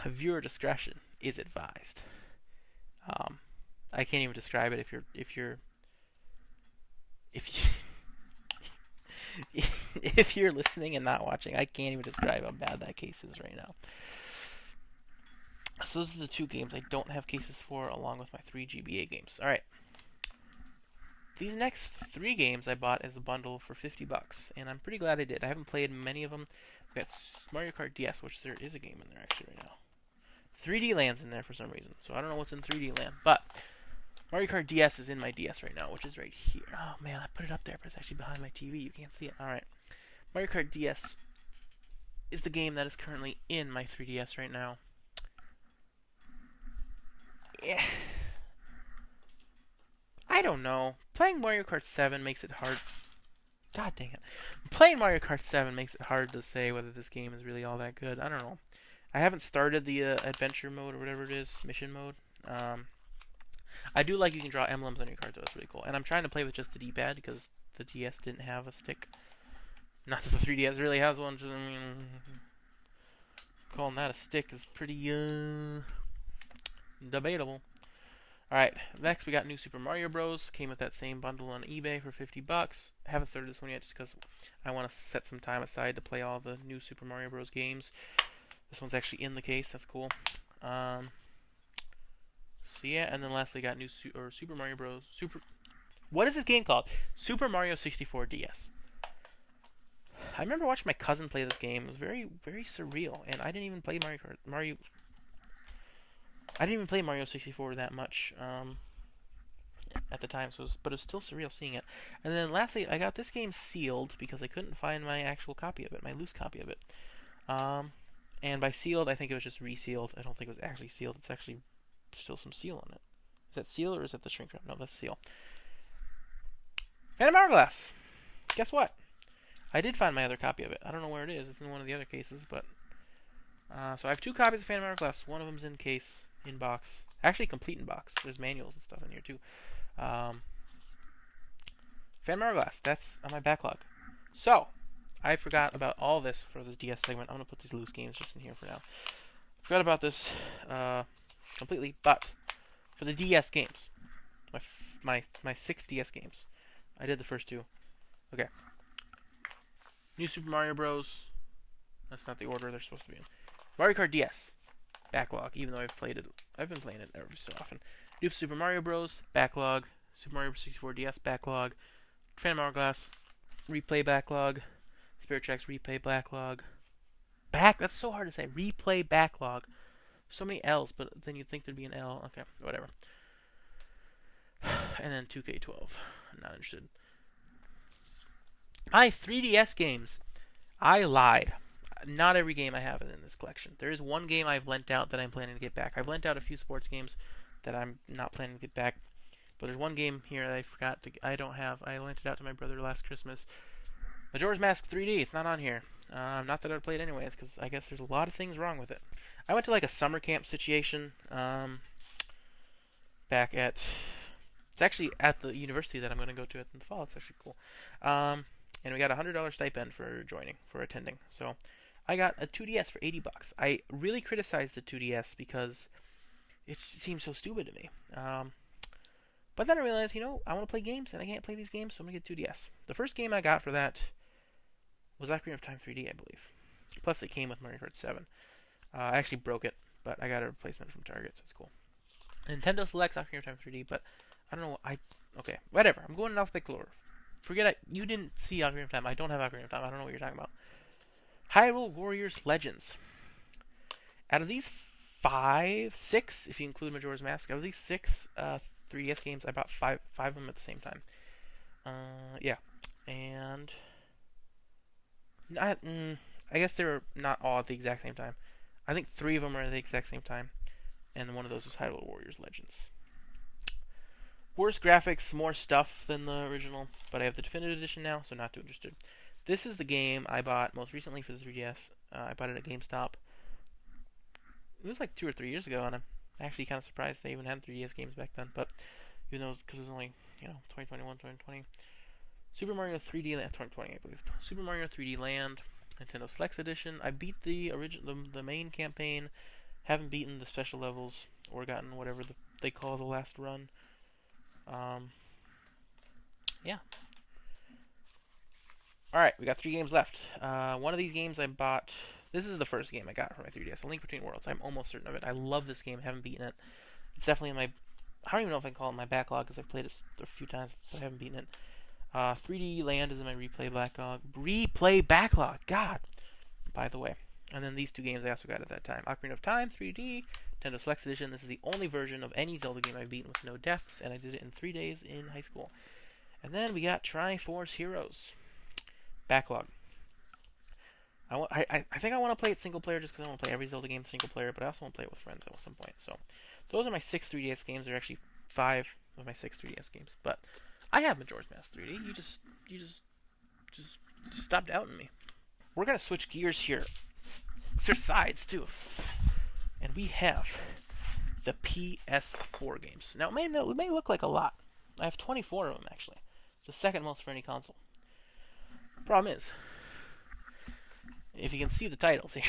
Viewer discretion is advised. I can't even describe it if you're listening and not watching. I can't even describe how bad that case is right now. So those are the 2 games I don't have cases for, along with my 3 GBA games. All right. These next 3 games I bought as a bundle for $50, and I'm pretty glad I did. I haven't played many of them. We've got Mario Kart DS, which there is a game in there actually right now. 3D Land's in there for some reason, so I don't know what's in 3D Land, but Mario Kart DS is in my DS right now, which is right here. Oh man, I put it up there, but it's actually behind my TV. You can't see it. Alright. Mario Kart DS is the game that is currently in my 3DS right now. Yeah. I don't know. Playing Mario Kart 7 makes it hard. God dang it. Playing Mario Kart 7 makes it hard to say whether this game is really all that good. I don't know. I haven't started the adventure mode or whatever it is, mission mode. I do like you can draw emblems on your card, though. That's really cool. And I'm trying to play with just the D-pad because the DS didn't have a stick. Not that the 3DS really has one. I mean, calling that a stick is pretty debatable. Alright, next we got New Super Mario Bros. Came with that same bundle on eBay for $50. Haven't started this one yet just because I want to set some time aside to play all the new Super Mario Bros. Games. This one's actually in the case. That's cool. So yeah, and then lastly got Super Mario Bros. What is this game called? Super Mario 64 DS. I remember watching my cousin play this game. It was very, very surreal, and I didn't even play I didn't even play Mario 64 that much at the time, but it was still surreal seeing it. And then lastly, I got this game sealed because I couldn't find my actual copy of it, my loose copy of it. And by sealed, I think it was just resealed. I don't think it was actually sealed. It's actually still some seal on it. Is that seal or is that the shrink wrap? No, that's seal. Phantom Hourglass. Guess what? I did find my other copy of it. I don't know where it is. It's in one of the other cases, but so I have 2 copies of Phantom Hourglass. One of them's in case. In box. Actually complete in box. There's manuals and stuff in here too. Phantom Hourglass. That's on my backlog. So, I forgot about all this for this DS segment. I'm going to put these loose games just in here for now. Forgot about this completely, but for the DS games, my 6 DS games, I did the first 2. Okay. New Super Mario Bros. That's not the order they're supposed to be in. Mario Kart DS. Backlog, even though I've been playing it every so often. New Super Mario Bros. Backlog. Super Mario 64 DS backlog. Phantom Hourglass replay backlog. Spirit Tracks replay backlog. That's so hard to say. Replay backlog. So many L's, but then you'd think there'd be an L. Okay, whatever. And then 2K12. I'm not interested. My 3DS games. I lied. Not every game I have is in this collection. There is one game I've lent out that I'm planning to get back. I've lent out a few sports games that I'm not planning to get back. But there's one game here that I forgot I don't have. I lent it out to my brother last Christmas. Majora's Mask 3D. It's not on here. Not that I'd play it anyways, because I guess there's a lot of things wrong with it. I went to like a summer camp situation back at. It's actually at the university that I'm going to go to in the fall. It's actually cool. And we got a $100 stipend for joining, for attending. So I got a 2DS for $80. I really criticized the 2DS because it seems so stupid to me. But then I realized, I want to play games, and I can't play these games, so I'm going to get 2DS. The first game I got for that was Ocarina of Time 3D, I believe. Plus, it came with Mario Kart 7. I actually broke it, but I got a replacement from Target, so it's cool. Nintendo selects Ocarina of Time 3D, but I don't know. Okay, whatever. I'm going in alphabetical order. Forget it. You didn't see Ocarina of Time. I don't have Ocarina of Time. I don't know what you're talking about. Hyrule Warriors Legends. Out of these six, if you include Majora's Mask, out of these six 3DS games, I bought five of them at the same time. Yeah, and I guess they were not all at the exact same time. I think three of them were at the exact same time, and one of those was Hyrule Warriors Legends. Worse graphics, more stuff than the original, but I have the definitive edition now, so not too interested. This is the game I bought most recently for the 3DS. I bought it at GameStop. It was like 2 or 3 years ago, and I'm actually kind of surprised they even had 3DS games back then. But even though because it was only 2021, 2020. Super Mario 3D Land 2020, I believe. Super Mario 3D Land, Nintendo Selects Edition. I beat the main campaign. Haven't beaten the special levels or gotten whatever they call the last run. Yeah. Alright, we got 3 games left. One of these games I bought. This is the first game I got for my 3DS, A Link Between Worlds. I'm almost certain of it. I love this game. I haven't beaten it. It's definitely in my. I don't even know if I can call it my backlog because I've played it a few times, but I haven't beaten it. 3D Land is in my replay backlog. Replay backlog! God! By the way. And then these 2 games I also got at that time. Ocarina of Time, 3D, Nintendo Selects Edition. This is the only version of any Zelda game I've beaten with no deaths, and I did it in 3 days in high school. And then we got Triforce Heroes. Backlog. I think I want to play it single player just because I want to play every Zelda game single player, but I also want to play it with friends at some point. So those are my 6 3DS games. They're actually 5 of my 6 3DS games. But I have Majora's Mask 3D. You just stop doubting me. We're gonna switch gears here. There's sides too, and we have the PS4 games. Now it may look like a lot. I have 24 of them actually, the second most for any console. Problem is, if you can see the titles here,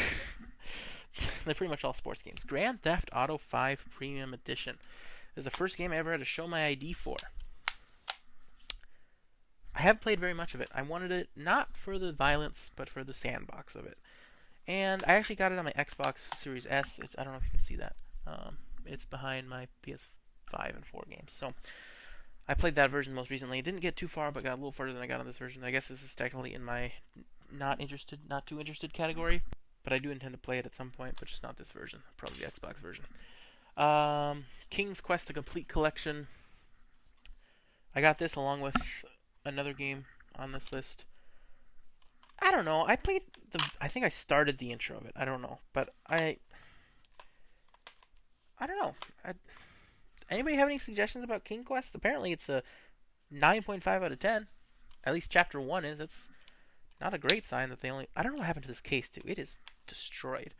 they're pretty much all sports games. Grand Theft Auto 5 Premium Edition is the first game I ever had to show my ID for. I haven't played very much of it. I wanted it not for the violence, but for the sandbox of it. And I actually got it on my Xbox Series S. I don't know if you can see that. It's behind my PS5 and 4 games. So I played that version most recently. It didn't get too far, but got a little further than I got on this version. I guess this is technically in my not too interested category. But I do intend to play it at some point, but just not this version. Probably the Xbox version. King's Quest: The Complete Collection. I got this along with another game on this list. I don't know. I think I started the intro of it. I don't know, but I don't know. Anybody have any suggestions about King Quest? Apparently, it's a 9.5 out of 10. At least Chapter 1 is. It's not a great sign that they only. I don't know what happened to this case too. It is destroyed.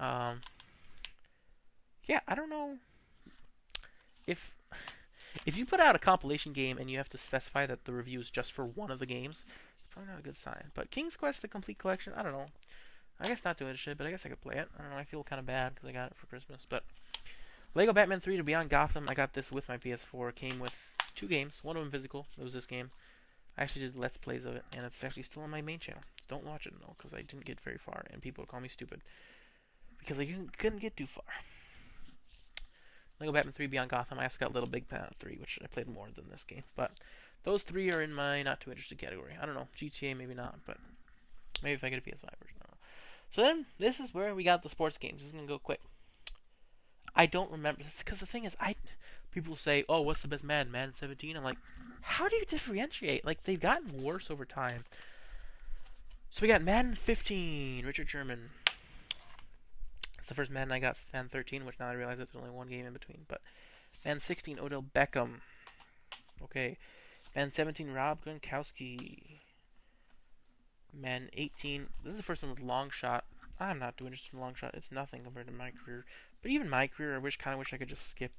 Yeah, I don't know if you put out a compilation game and you have to specify that the review is just for one of the games, it's probably not a good sign. But King's Quest: The Complete Collection, I don't know. I guess not too interested, but I guess I could play it. I don't know. I feel kind of bad because I got it for Christmas. But Lego Batman 3 to Beyond Gotham, I got this with my PS4. It came with 2 games. One of them physical. It was this game. I actually did Let's Plays of it, and it's actually still on my main channel. So don't watch it, though, because I didn't get very far, and people would call me stupid because I couldn't get too far. Lego Batman 3 Beyond Gotham. I also got Little Big Planet 3, which I played more than this game. But those 3 are in my not too interested category. I don't know. GTA, maybe not, but maybe if I get a PS5 version. I don't know. So then, this is where we got the sports games. This is going to go quick. I don't remember. Because the thing is, people say, oh, what's the best Madden? Madden 17? I'm like, how do you differentiate? Like, they've gotten worse over time. So we got Madden 15, Richard Sherman. It's the first Madden I got since Madden 13, which now I realize there's only one game in between. But Madden 16, Odell Beckham. Okay. Madden 17, Rob Gronkowski. Madden 18. This is the first one with long shot. I'm not too interested in long shot. It's nothing compared to my career. But even my career, kind of wish I could just skip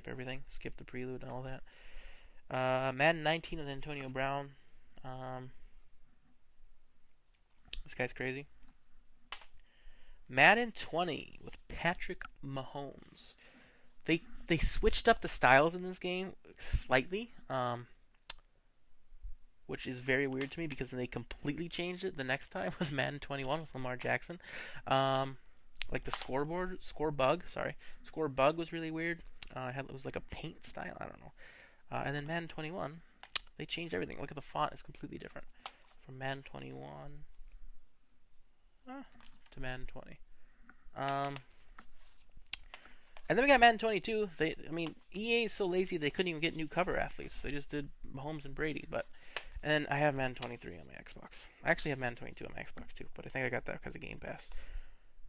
everything, skip the prelude and all that. Madden 19 with Antonio Brown. This guy's crazy. Madden 20 with Patrick Mahomes. They switched up the styles in this game slightly, which is very weird to me because then they completely changed it the next time with Madden 21 with Lamar Jackson. Like the score bug was really weird. It was like a paint style. I don't know. And then Madden 21, they changed everything. Look at the font; it's completely different from Madden 21 to Madden 20. And then we got Madden 22. EA is so lazy they couldn't even get new cover athletes. They just did Mahomes and Brady. And I have Madden 23 on my Xbox. I actually have Madden 22 on my Xbox too, but I think I got that because of Game Pass.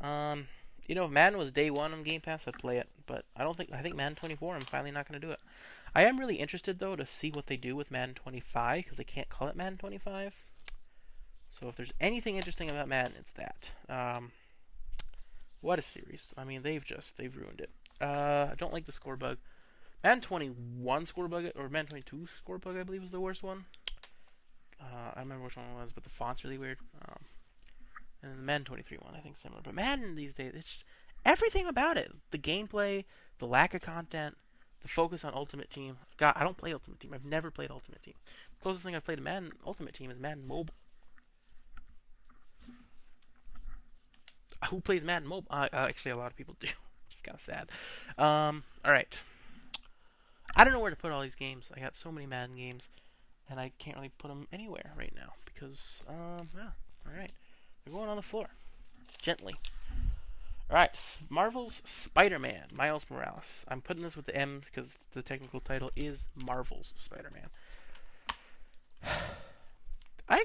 If Madden was day one on Game Pass, I'd play it. But I think Madden 24, I'm finally not going to do it. I am really interested though to see what they do with Madden 25 because they can't call it Madden 25. So if there's anything interesting about Madden, it's that. What a series! They've ruined it. I don't like the score bug. Madden 21 score bug, or Madden 22 score bug, I believe was the worst one. I don't remember which one it was, but the font's really weird. And the Madden 23 one, I think, similar. But Madden these days, it's just, everything about it. The gameplay, the lack of content, the focus on Ultimate Team. God, I don't play Ultimate Team. I've never played Ultimate Team. The closest thing I've played to Madden Ultimate Team is Madden Mobile. Who plays Madden Mobile? Actually, a lot of people do. It's kind of sad. Alright. I don't know where to put all these games. I got so many Madden games, and I can't really put them anywhere right now because, alright. They're going on the floor. Gently. Alright, Marvel's Spider-Man, Miles Morales. I'm putting this with the M because the technical title is Marvel's Spider-Man. I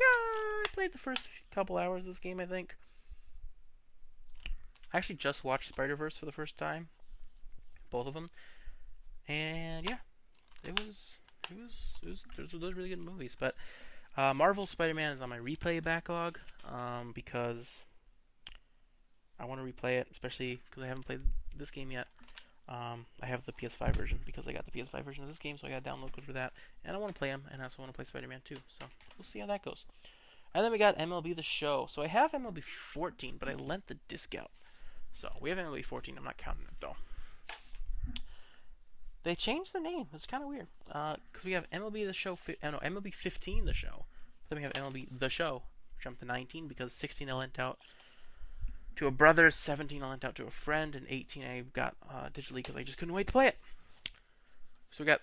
played the first couple hours of this game, I think. I actually just watched Spider-Verse for the first time. Both of them. And yeah, those really good movies. But Marvel's Spider-Man is on my replay backlog because I want to replay it, especially because I haven't played this game yet. I have the PS5 version because I got the PS5 version of this game, so I got a download code for that. And I want to play them, and I also want to play Spider-Man 2. So we'll see how that goes. And then we got MLB The Show. So I have MLB 14, but I lent the disc out. So we have MLB 14. I'm not counting it though. They changed the name. It's kind of weird. Because we have MLB The Show. MLB 15 The Show. Then we have MLB The Show. Jump to 19 because 16 I lent out to a brother, 17 I lent out to a friend, and 18 I got digitally because I just couldn't wait to play it. So we got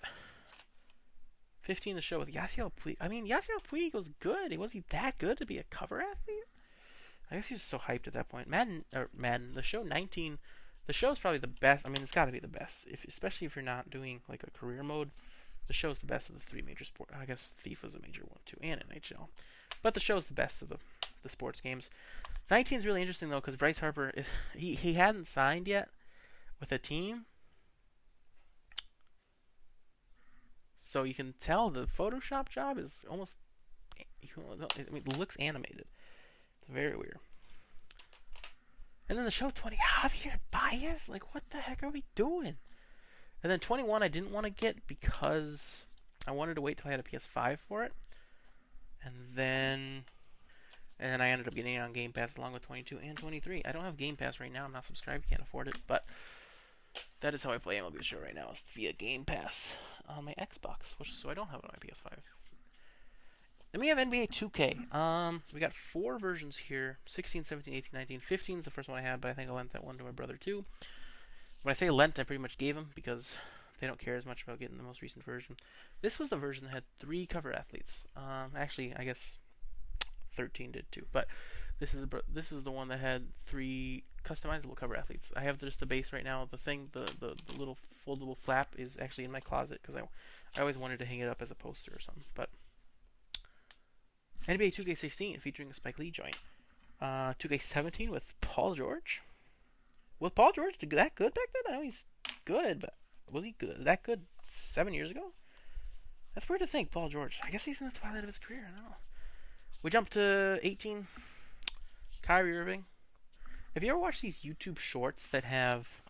15 The Show with Yasiel Puig. Yasiel Puig was good. Was he that good to be a cover athlete? I guess he was so hyped at that point. Madden, The Show 19. The Show is probably the best. It's got to be the best, especially if you're not doing like a career mode. The Show is the best of the three major sports. I guess FIFA's a major one too, and NHL. But The Show is the best of the sports games. 19 is really interesting though because Bryce Harper he hadn't signed yet with a team, so you can tell the Photoshop job is almost. It looks animated. It's very weird. And then The Show 20, Javier Baez? Like, what the heck are we doing? And then 21 I didn't want to get because I wanted to wait till I had a PS5 for it. And then I ended up getting it on Game Pass along with 22 and 23. I don't have Game Pass right now. I'm not subscribed. Can't afford it. But that is how I play MLB The Show right now. It's via Game Pass on my Xbox, so I don't have it on my PS5. Then we have NBA 2K. We got 4 versions here. 16, 17, 18, 19. 15 is the first one I had, but I think I lent that one to my brother too. When I say lent, I pretty much gave him because they don't care as much about getting the most recent version. This was the version that had 3 cover athletes. Actually, I guess 13 did too. But this is the one that had 3 customizable cover athletes. I have just the base right now. The little foldable flap is actually in my closet because I always wanted to hang it up as a poster or something. But NBA 2K16 featuring a Spike Lee joint. 2K17 with Paul George. Was Paul George that good back then? I know he's good, but was he that good 7 years ago? That's weird to think, Paul George. I guess he's in the twilight of his career. I don't know. We jump to 18. Kyrie Irving. Have you ever watched these YouTube shorts that have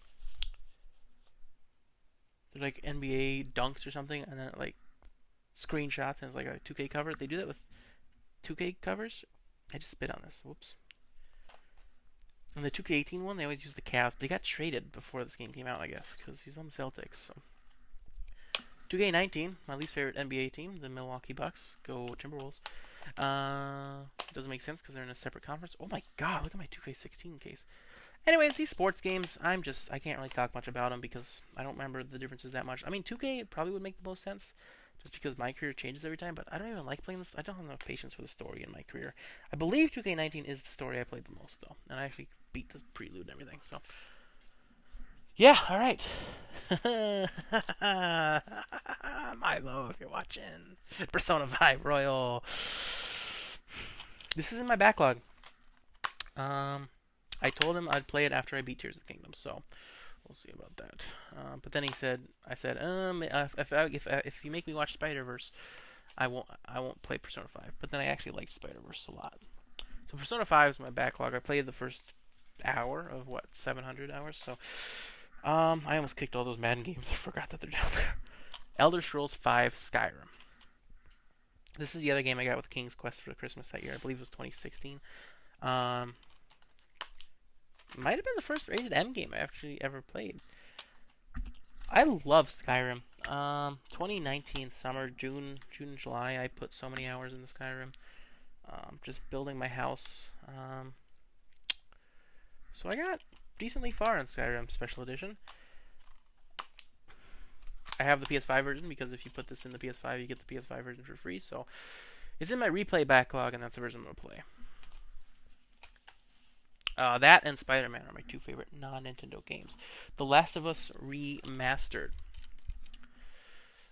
they're like NBA dunks or something, and then like screenshots and it's like a 2K cover? They do that with 2K covers. I just spit on this. Whoops. And the 2K18 one, they always use the Cavs, but he got traded before this game came out, I guess, because he's on the Celtics. So 2K19, my least favorite NBA team, the Milwaukee Bucks. Go Timberwolves. Doesn't make sense because they're in a separate conference. Oh my god, look at my 2K16 case. Anyways, these sports games, I can't really talk much about them because I don't remember the differences that much. I mean, 2K probably would make the most sense just because my career changes every time, but I don't even like playing this. I don't have enough patience for the story in my career. I believe 2K19 is the story I played the most, though, and I actually beat the prelude and everything, so. Yeah, alright. Milo, if you're watching. Persona 5 Royal. This is in my backlog. I told him I'd play it after I beat Tears of the Kingdom, so we'll see about that. But then I said, if you make me watch Spider-Verse, I won't play Persona 5. But then I actually liked Spider-Verse a lot. So Persona 5 is my backlog. I played the first hour of 700 hours. So I almost kicked all those Madden games. I forgot that they're down there. Elder Scrolls 5 Skyrim. This is the other game I got with King's Quest for Christmas that year. I believe it was 2016. Might have been the first rated M game I actually ever played. I love Skyrim. 2019 summer, June and July, I put so many hours into Skyrim. Just building my house. So I got decently far in Skyrim Special Edition. I have the PS5 version because if you put this in the PS5, you get the PS5 version for free. So it's in my replay backlog, and that's the version I'm going to play. That and Spider-Man are my two favorite non-Nintendo games. The Last of Us Remastered.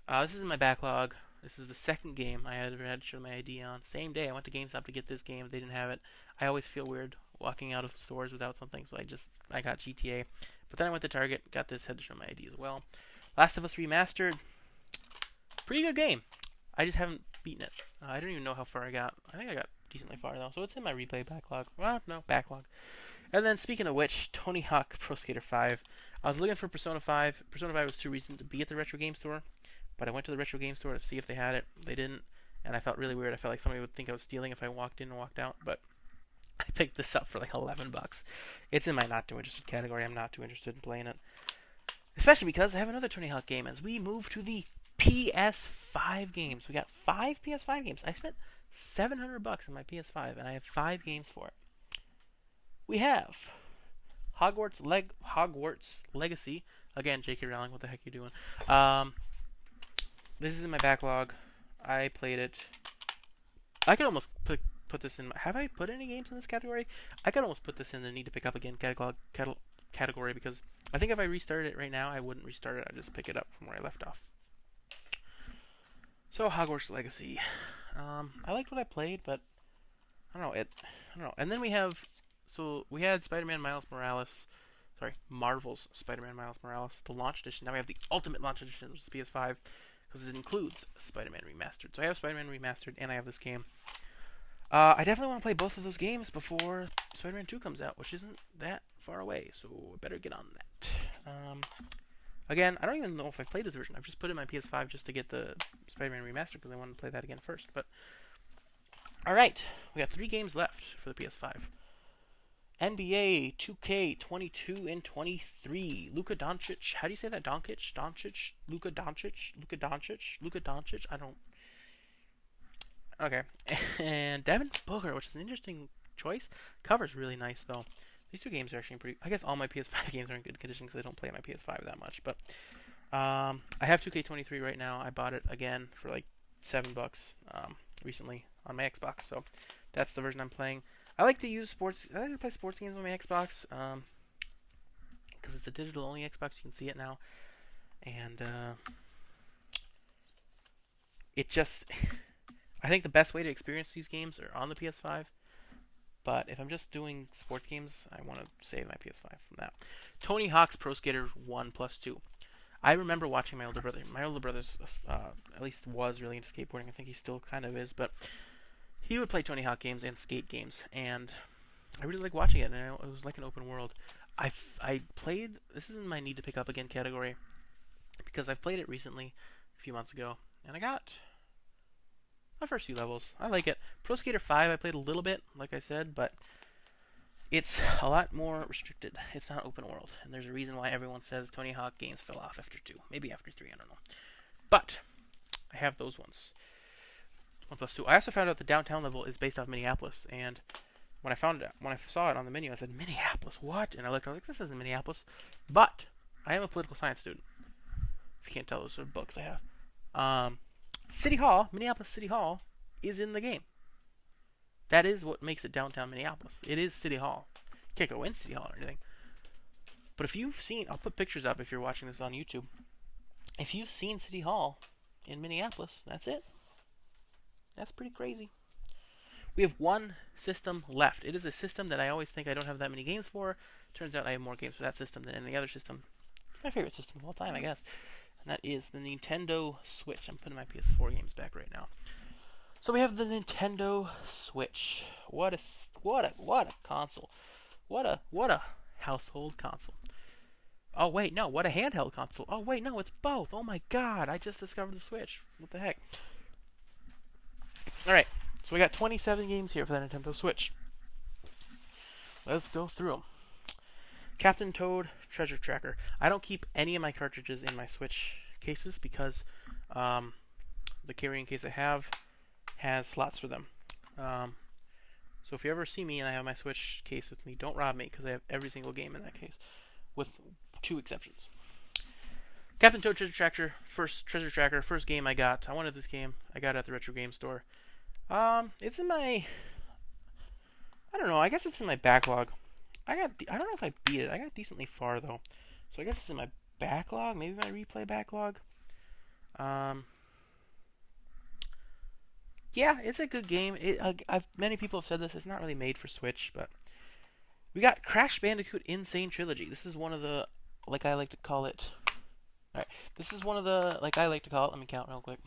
This is in my backlog. This is the second game I ever had to show my ID on. Same day, I went to GameStop to get this game. They didn't have it. I always feel weird walking out of stores without something, so I got GTA. But then I went to Target, got this, had to show my ID as well. Last of Us Remastered. Pretty good game. I just haven't beaten it. I don't even know how far I got. I think I got decently far, though, so it's in my replay backlog. Well, no, backlog. And then, speaking of which, Tony Hawk Pro Skater 5. I was looking for Persona 5. Persona 5 was too recent to be at the Retro Game Store, but I went to the Retro Game Store to see if they had it. They didn't, and I felt really weird. I felt like somebody would think I was stealing if I walked in and walked out, but I picked this up for like $11. It's in my not too interested category. I'm not too interested in playing it, especially because I have another Tony Hawk game as we move to the PS5 games. We got 5 PS5 games. I spent $700 on my PS5, and I have 5 games for it. We have Hogwarts Legacy. Again, J.K. Rowling, what the heck are you doing? This is in my backlog. I played it. I could almost put this in. Have I put any games in this category? I could almost put this in the need to pick up again category because I think if I restarted it right now, I wouldn't restart it. I'd just pick it up from where I left off. So Hogwarts Legacy. I liked what I played, but I don't know. And then we had Spider-Man Miles Morales. Sorry, Marvel's Spider-Man Miles Morales, the launch edition. Now we have the Ultimate Launch Edition, which is PS5, because it includes Spider-Man Remastered. So I have Spider-Man Remastered, and I have this game. I definitely want to play both of those games before Spider-Man 2 comes out, which isn't that far away, so I better get on that. Again, I don't even know if I've played this version. I've just put it in my PS5 just to get the Spider-Man Remastered because I wanted to play that again first. But alright, we got 3 games left for the PS5. NBA 2K 22 and 23. Luka Doncic. How do you say that? Doncic? Luka Doncic? I don't. Okay. And Devin Booker, which is an interesting choice. Cover's really nice, though. These 2 games are actually pretty. I guess all my PS5 games are in good condition because I don't play my PS5 that much. But I have 2K23 right now. I bought it again for like $7 recently on my Xbox. So that's the version I'm playing. I like to play sports games on my Xbox because it's a digital-only Xbox. You can see it now, and I think the best way to experience these games are on the PS5. But if I'm just doing sports games, I want to save my PS5 from that. Tony Hawk's Pro Skater 1+2. I remember watching my older brother. My older brother at least was really into skateboarding. I think he still kind of is, but he would play Tony Hawk games and skate games, and I really like watching it. And it was like an open world. I played. This is in my need to pick up again category because I've played it recently, a few months ago, and I got my first few levels. I like it. Pro Skater 5 I played a little bit, like I said, but it's a lot more restricted. It's not open world, and there's a reason why everyone says Tony Hawk games fell off after 2, maybe after 3, I don't know. But I have those ones. 1+2. I also found out the downtown level is based off Minneapolis, and when I saw it on the menu, I said, Minneapolis, what? And I looked, I was like, this isn't Minneapolis. But I am a political science student. If you can't tell, those are books I have. City Hall, Minneapolis City Hall, is in the game. That is what makes it downtown Minneapolis. It is City Hall. You can't go in City Hall or anything. But if you've seen, I'll put pictures up if you're watching this on YouTube. If you've seen City Hall in Minneapolis, that's it. That's pretty crazy. We have one system left. It is a system that I always think I don't have that many games for. Turns out I have more games for that system than any other system. It's my favorite system of all time, I guess. And that is the Nintendo Switch. I'm putting my PS4 games back right now. So we have the Nintendo Switch. What a console. What a household console. Oh wait, no, what a handheld console. Oh wait, no, it's both. Oh my god, I just discovered the Switch. What the heck? Alright, so we got 27 games here for the Nintendo Switch. Let's go through them. Captain Toad Treasure Tracker. I don't keep any of my cartridges in my Switch cases because the carrying case I have has slots for them. So if you ever see me and I have my Switch case with me, don't rob me because I have every single game in that case, with 2 exceptions. Captain Toad Treasure Tracker, first game I got. I wanted this game. I got it at the Retro Game Store. It's in my, I don't know, I guess it's in my backlog. I don't know if I beat it. I got decently far though. So I guess it's in my backlog, maybe my replay backlog. Yeah, it's a good game. Many people have said this. It's not really made for Switch, but we got Crash Bandicoot Insane Trilogy. This is one of the, like I like to call it. Alright, this is one of the, like I like to call it. Let me count real quick.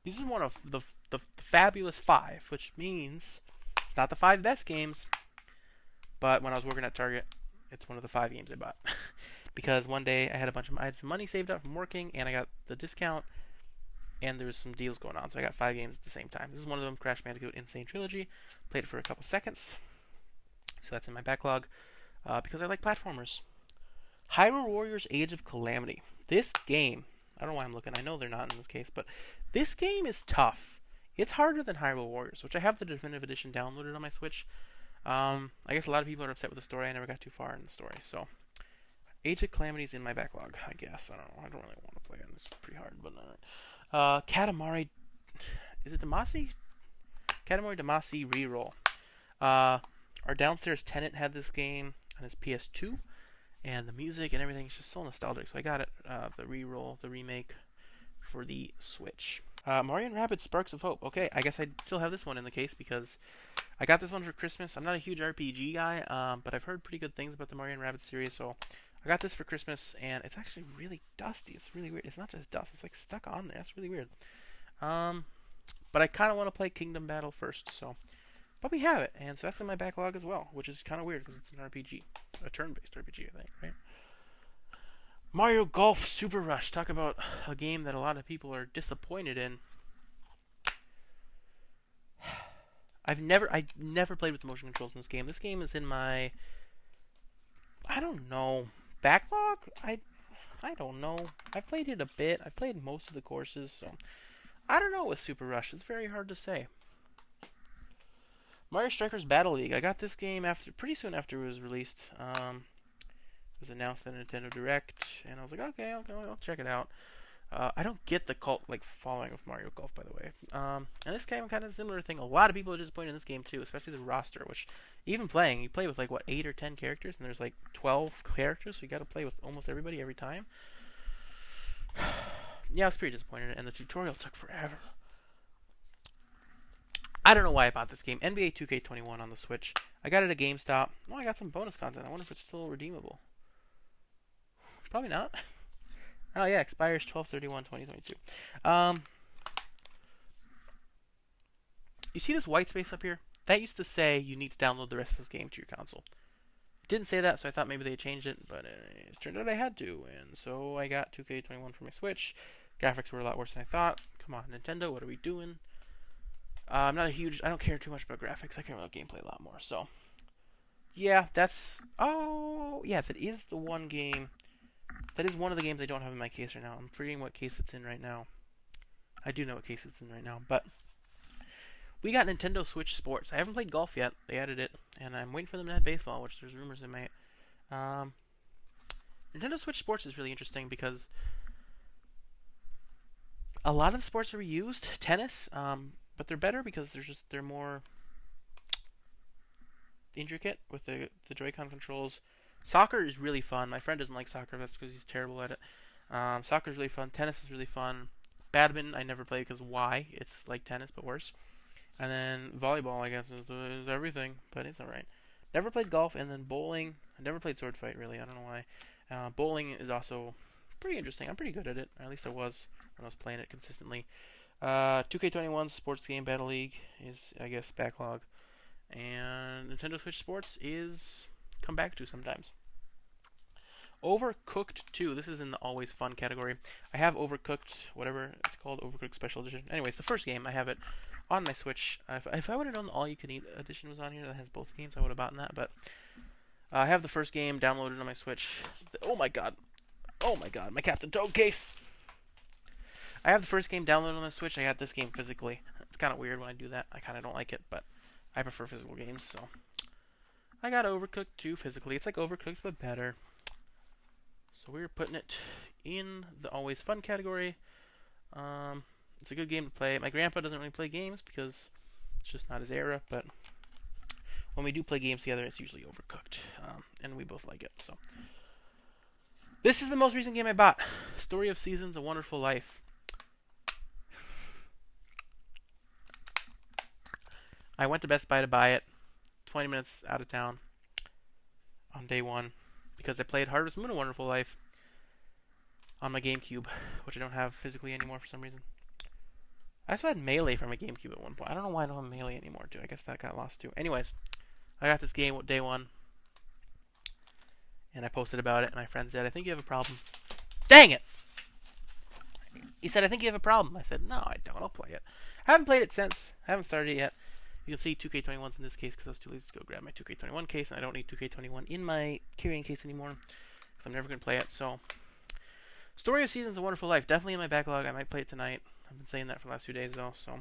This is one of the Fabulous 5, which means it's not the 5 best games, but when I was working at Target, it's one of the 5 games I bought. Because one day I had some money saved up from working, and I got the discount, and there was some deals going on, so I got 5 games at the same time. This is one of them, Crash Bandicoot Insane Trilogy. Played it for a couple seconds, so that's in my backlog, because I like platformers. Hyrule Warriors Age of Calamity. This game, I don't know why I'm looking, I know they're not in this case, but this game is tough. It's harder than Hyrule Warriors, which I have the Definitive Edition downloaded on my Switch. I guess a lot of people are upset with the story. I never got too far in the story, so Age of Calamity is in my backlog, I guess. I don't know. I don't really want to play it. It's pretty hard, but alright. Katamari, is it Damacy? Katamari Damacy Reroll. Our downstairs tenant had this game on his PS2, and the music and everything is just so nostalgic. So I got it, the reroll, the remake for the Switch. Mario & Rabbids Sparks of Hope. Okay, I guess I still have this one in the case because I got this one for Christmas. I'm not a huge RPG guy, but I've heard pretty good things about the Mario & Rabbids series, so I got this for Christmas, and it's actually really dusty. It's really weird. It's not just dust. It's like stuck on there. It's really weird. But I kind of want to play Kingdom Battle first, so. But we have it, and so that's in my backlog as well, which is kind of weird because it's an RPG. A turn-based RPG, I think, right? Mario Golf Super Rush. Talk about a game that a lot of people are disappointed in. I never played with the motion controls in this game. This game is in my, I don't know, backlog? I don't know. I've played it a bit. I've played most of the courses, so I don't know with Super Rush. It's very hard to say. Mario Strikers Battle League. I got this game pretty soon after it was released. It was announced at Nintendo Direct, and I was like, okay, I'll check it out. I don't get the cult following of Mario Golf, by the way. And this game kind of a similar thing. A lot of people are disappointed in this game too, especially the roster. Which even playing, you play with like what 8 or 10 characters, and there's like 12 characters, so you got to play with almost everybody every time. Yeah, I was pretty disappointed, and the tutorial took forever. I don't know why I bought this game. NBA 2K21 on the Switch. I got it at GameStop. Oh, I got some bonus content. I wonder if it's still redeemable. Probably not. Oh yeah, expires 12/31/2022. You see this white space up here? That used to say you need to download the rest of this game to your console. It didn't say that, so I thought maybe they changed it, but it turned out I had to, and so I got 2K21 for my Switch. Graphics were a lot worse than I thought. Come on, Nintendo, what are we doing? I don't care too much about graphics. I care about gameplay a lot more, so. Yeah, that is the one game. That is one of the games I don't have in my case right now. I'm forgetting what case it's in right now. I do know what case it's in right now, but we got Nintendo Switch Sports. I haven't played golf yet. They added it, and I'm waiting for them to add baseball, which there's rumors they might. Nintendo Switch Sports is really interesting because a lot of the sports are reused. Tennis, but they're better because they're more intricate with the Joy-Con controls. Soccer is really fun. My friend doesn't like soccer. That's because he's terrible at it. Soccer is really fun. Tennis is really fun. Badminton I never play because why? It's like tennis but worse. And then volleyball I guess is everything, but it's alright. Never played golf, and then bowling. I never played sword fight really. I don't know why. Bowling is also pretty interesting. I'm pretty good at it. Or at least I was when I was playing it consistently. 2K21 Sports Game Battle League is I guess backlog. And Nintendo Switch Sports is come back to sometimes. Overcooked 2. This is in the always fun category. I have Overcooked, whatever it's called, Overcooked Special Edition. Anyways, the first game, I have it on my Switch. If I would have known the All You Can Eat edition was on here that has both games, I would have bought that. But I have the first game downloaded on my Switch. Oh my god, my Captain Toad case. I have the first game downloaded on the Switch. I got this game physically. It's kind of weird when I do that. I kind of don't like it, but I prefer physical games, so I got Overcooked 2 physically. It's like Overcooked, but better. So we're putting it in the always fun category. It's a good game to play. My grandpa doesn't really play games because it's just not his era, but when we do play games together, it's usually Overcooked, and we both like it. So this is the most recent game I bought. Story of Seasons: A Wonderful Life. I went to Best Buy to buy it 20 minutes out of town on day one because I played Harvest Moon: A Wonderful Life on my GameCube, which I don't have physically anymore for some reason. I also had Melee for my GameCube at one point. I don't know why I don't have Melee anymore, dude. I guess that got lost too. Anyways, I got this game day one, and I posted about it, and my friend said, I think you have a problem. Dang it! He said, I think you have a problem. I said, no, I don't. I'll play it. I haven't played it since. I haven't started it yet. You can see 2K21's in this case because I was too lazy to go grab my 2K21 case, and I don't need 2K21 in my carrying case anymore because I'm never going to play it. So, Story of Seasons: A Wonderful Life, definitely in my backlog. I might play it tonight. I've been saying that for the last few days, though, so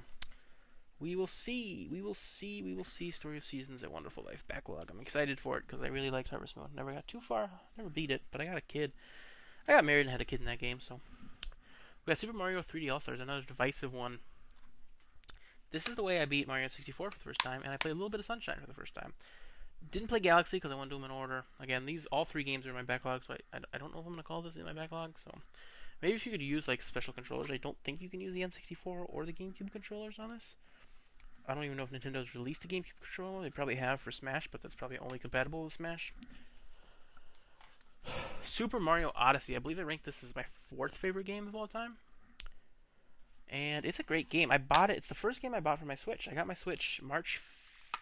we will see. We will see Story of Seasons: A Wonderful Life backlog. I'm excited for it because I really liked Harvest Moon. Never got too far. Never beat it, but I got a kid. I got married and had a kid in that game, so. We got Super Mario 3D All-Stars, another divisive one. This is the way I beat Mario 64 for the first time, and I played a little bit of Sunshine for the first time. Didn't play Galaxy because I want to do them in order. Again, all three games are in my backlog, so I don't know if I'm going to call this in my backlog. So maybe if you could use like special controllers. I don't think you can use the N64 or the GameCube controllers on this. I don't even know if Nintendo's released a GameCube controller. They probably have for Smash, but that's probably only compatible with Smash. Super Mario Odyssey. I believe I ranked this as my 4th favorite game of all time. And it's a great game. I bought it. It's the first game I bought for my Switch. I got my Switch March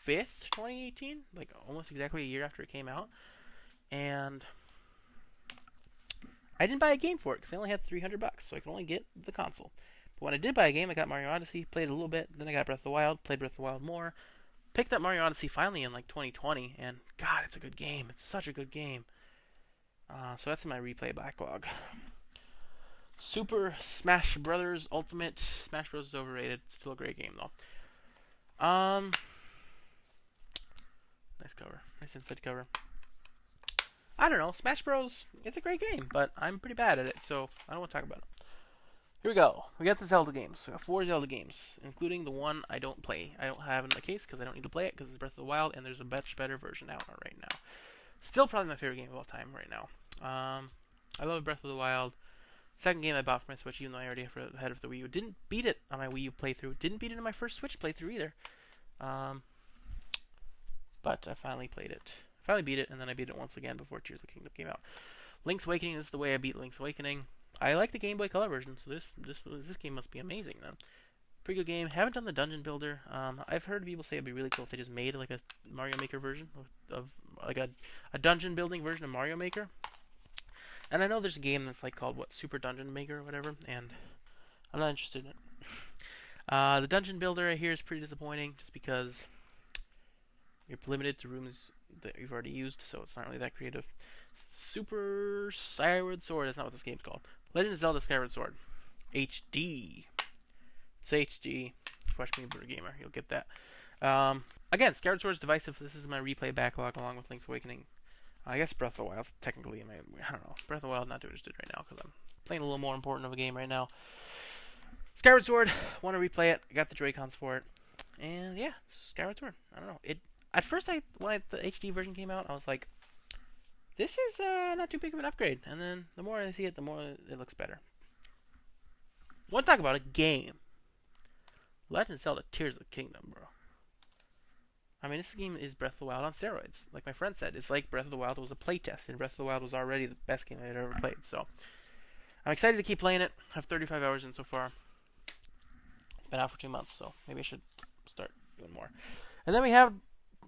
5th, 2018. Like almost exactly a year after it came out. And I didn't buy a game for it because I only had $300, so I could only get the console. But when I did buy a game, I got Mario Odyssey, played it a little bit. Then I got Breath of the Wild, played Breath of the Wild more. Picked up Mario Odyssey finally in like 2020. And God, it's a good game. It's such a good game. So that's in my replay backlog. Super Smash Brothers Ultimate. Smash Bros is overrated. Still a great game though. Nice cover. Nice inside cover. I don't know. Smash Bros. It's a great game, but I'm pretty bad at it, so I don't want to talk about it. Here we go. We got the Zelda games. We got 4 Zelda games, including the one I don't play. I don't have in my case because I don't need to play it because it's Breath of the Wild, and there's a much better version out right now. Still probably my favorite game of all time right now. I love Breath of the Wild. Second game I bought for my Switch, even though I already had the Wii U. Didn't beat it on my Wii U playthrough. Didn't beat it in my first Switch playthrough either. But I finally played it. Finally beat it, and then I beat it once again before Tears of the Kingdom came out. Link's Awakening is the way I beat Link's Awakening. I like the Game Boy Color version, so this game must be amazing then. Pretty good game. Haven't done the dungeon builder. I've heard people say it'd be really cool if they just made like a Mario Maker version of like a dungeon building version of Mario Maker. And I know there's a game that's like called Super Dungeon Maker or whatever, and I'm not interested in it. The dungeon builder I hear is pretty disappointing, just because you're limited to rooms that you've already used, so it's not really that creative. Super Skyward Sword. That's not what this game's called. Legend of Zelda Skyward Sword HD. It's HD. Fresh Me Blur Gamer. You'll get that. Again, Skyward Sword is divisive. This is my replay backlog along with Link's Awakening. I guess Breath of the Wild's technically in my... I don't know. Breath of the Wild, not too interested right now because I'm playing a little more important of a game right now. Skyward Sword. Want to replay it. I got the Joy-Cons for it. And yeah, Skyward Sword. I don't know. At first, when the HD version came out, I was like, this is not too big of an upgrade. And then the more I see it, the more it looks better. Want to talk about a game. Legend of Zelda Tears of the Kingdom, bro. I mean, this game is Breath of the Wild on steroids. Like my friend said, it's like Breath of the Wild was a playtest, and Breath of the Wild was already the best game I had ever played. So I'm excited to keep playing it. I have 35 hours in so far. It's been out for 2 months, so maybe I should start doing more. And then we have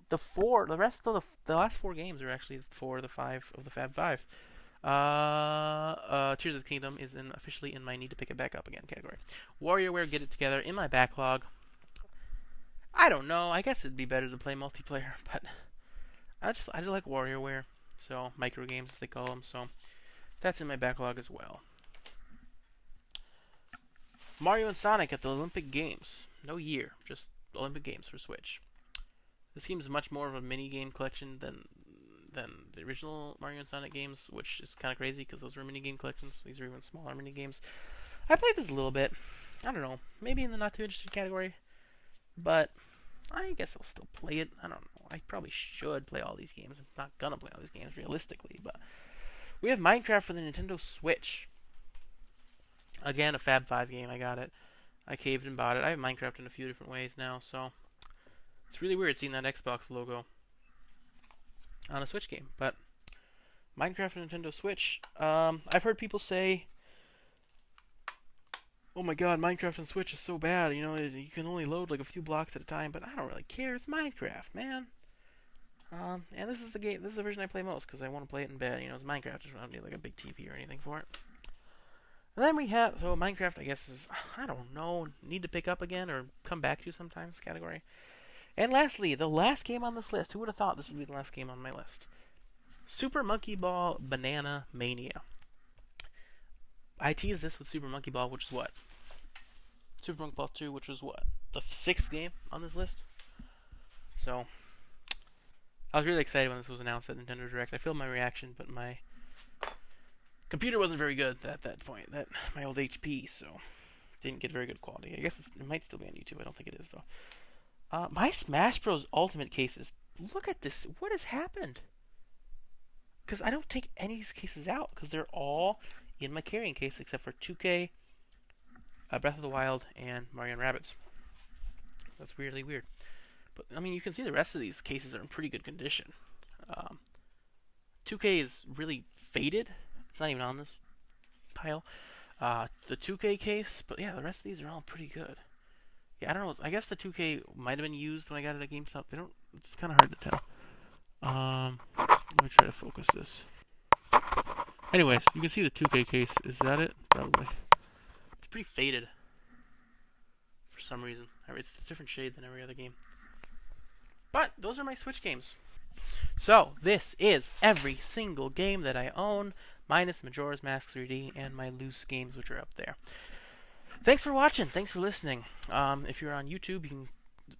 the rest of the last 4 games are actually 4 of the 5 of the Fab 5. Tears of the Kingdom is officially in my need to pick it back up again category. WarioWare, Get It Together in my backlog. I don't know. I guess it'd be better to play multiplayer, but I do like WarioWare, so micro games as they call them. So that's in my backlog as well. Mario and Sonic at the Olympic Games. No year, just Olympic Games for Switch. This game is much more of a mini game collection than the original Mario and Sonic games, which is kind of crazy because those were mini game collections. These are even smaller mini games. I played this a little bit. I don't know, maybe in the not too interested category, but I guess I'll still play it. I don't know. I probably should play all these games. I'm not gonna play all these games realistically, but we have Minecraft for the Nintendo Switch. Again, a Fab 5 game. I got it. I caved and bought it. I have Minecraft in a few different ways now, so it's really weird seeing that Xbox logo on a Switch game. But Minecraft for Nintendo Switch. I've heard people say, oh my god, Minecraft on Switch is so bad, you know, you can only load like a few blocks at a time, but I don't really care. It's Minecraft, man. And this is the version I play most, because I want to play it in bed. You know, it's Minecraft. I don't need like a big TV or anything for it. And then we have, so Minecraft, I guess, is, I don't know, need to pick up again or come back to sometimes category. And lastly, the last game on this list. Who would have thought this would be the last game on my list? Super Monkey Ball Banana Mania. I teased this with Super Monkey Ball, which is what? Super Monkey Ball 2, which was what? The 6th game on this list? So, I was really excited when this was announced at Nintendo Direct. I filmed my reaction, but my computer wasn't very good at that point. My old HP, so didn't get very good quality. I guess it might still be on YouTube. I don't think it is, though. My Smash Bros. Ultimate cases. Look at this. What has happened? Because I don't take any of these cases out, because they're all in my carrying case except for 2K, Breath of the Wild, and Mario & Rabbids. That's weirdly weird. But, I mean, you can see the rest of these cases are in pretty good condition. 2K is really faded. It's not even on this pile. The 2K case, but yeah, the rest of these are all pretty good. Yeah, I don't know. I guess the 2K might have been used when I got it at GameStop. It's kind of hard to tell. Let me try to focus this. Anyways, you can see the 2K case. Is that it? Probably. It's pretty faded. For some reason. It's a different shade than every other game. But, those are my Switch games. So, this is every single game that I own, minus Majora's Mask 3D and my loose games, which are up there. Thanks for watching. Thanks for listening. If you're on YouTube, you can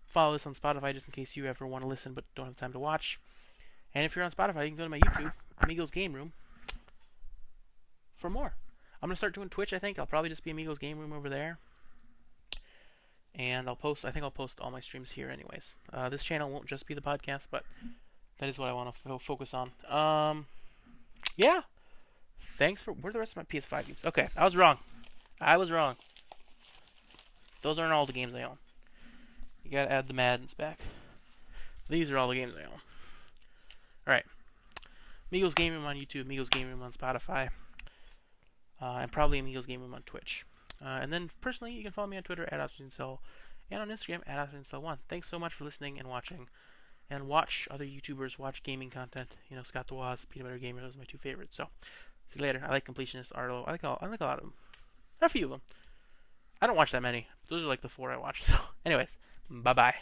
follow this on Spotify just in case you ever want to listen but don't have time to watch. And if you're on Spotify, you can go to my YouTube, Amigo's Game Room, for more. I'm going to start doing Twitch, I think. I'll probably just be Amigo's Game Room over there. And I think I'll post all my streams here anyways. This channel won't just be the podcast, but that is what I want to focus on. Yeah. Thanks for... Where are the rest of my PS5 games? Okay, I was wrong. Those aren't all the games I own. You gotta add the Maddens back. These are all the games I own. Alright. Amigos Game Room on YouTube, Amigos Game Room on Spotify, and probably Amigos Game Room on Twitch. And then personally, you can follow me on Twitter at OptionsCell and on Instagram at OptionsCell1. Thanks so much for listening and watching. And watch other YouTubers, watch gaming content. You know, Scott DeWaz, Peanut Butter Gamer, those are my two favorites. So, see you later. I like Completionist, Arlo. I like a lot of them. A few of them. I don't watch that many. Those are like the four I watch. So, anyways, bye bye.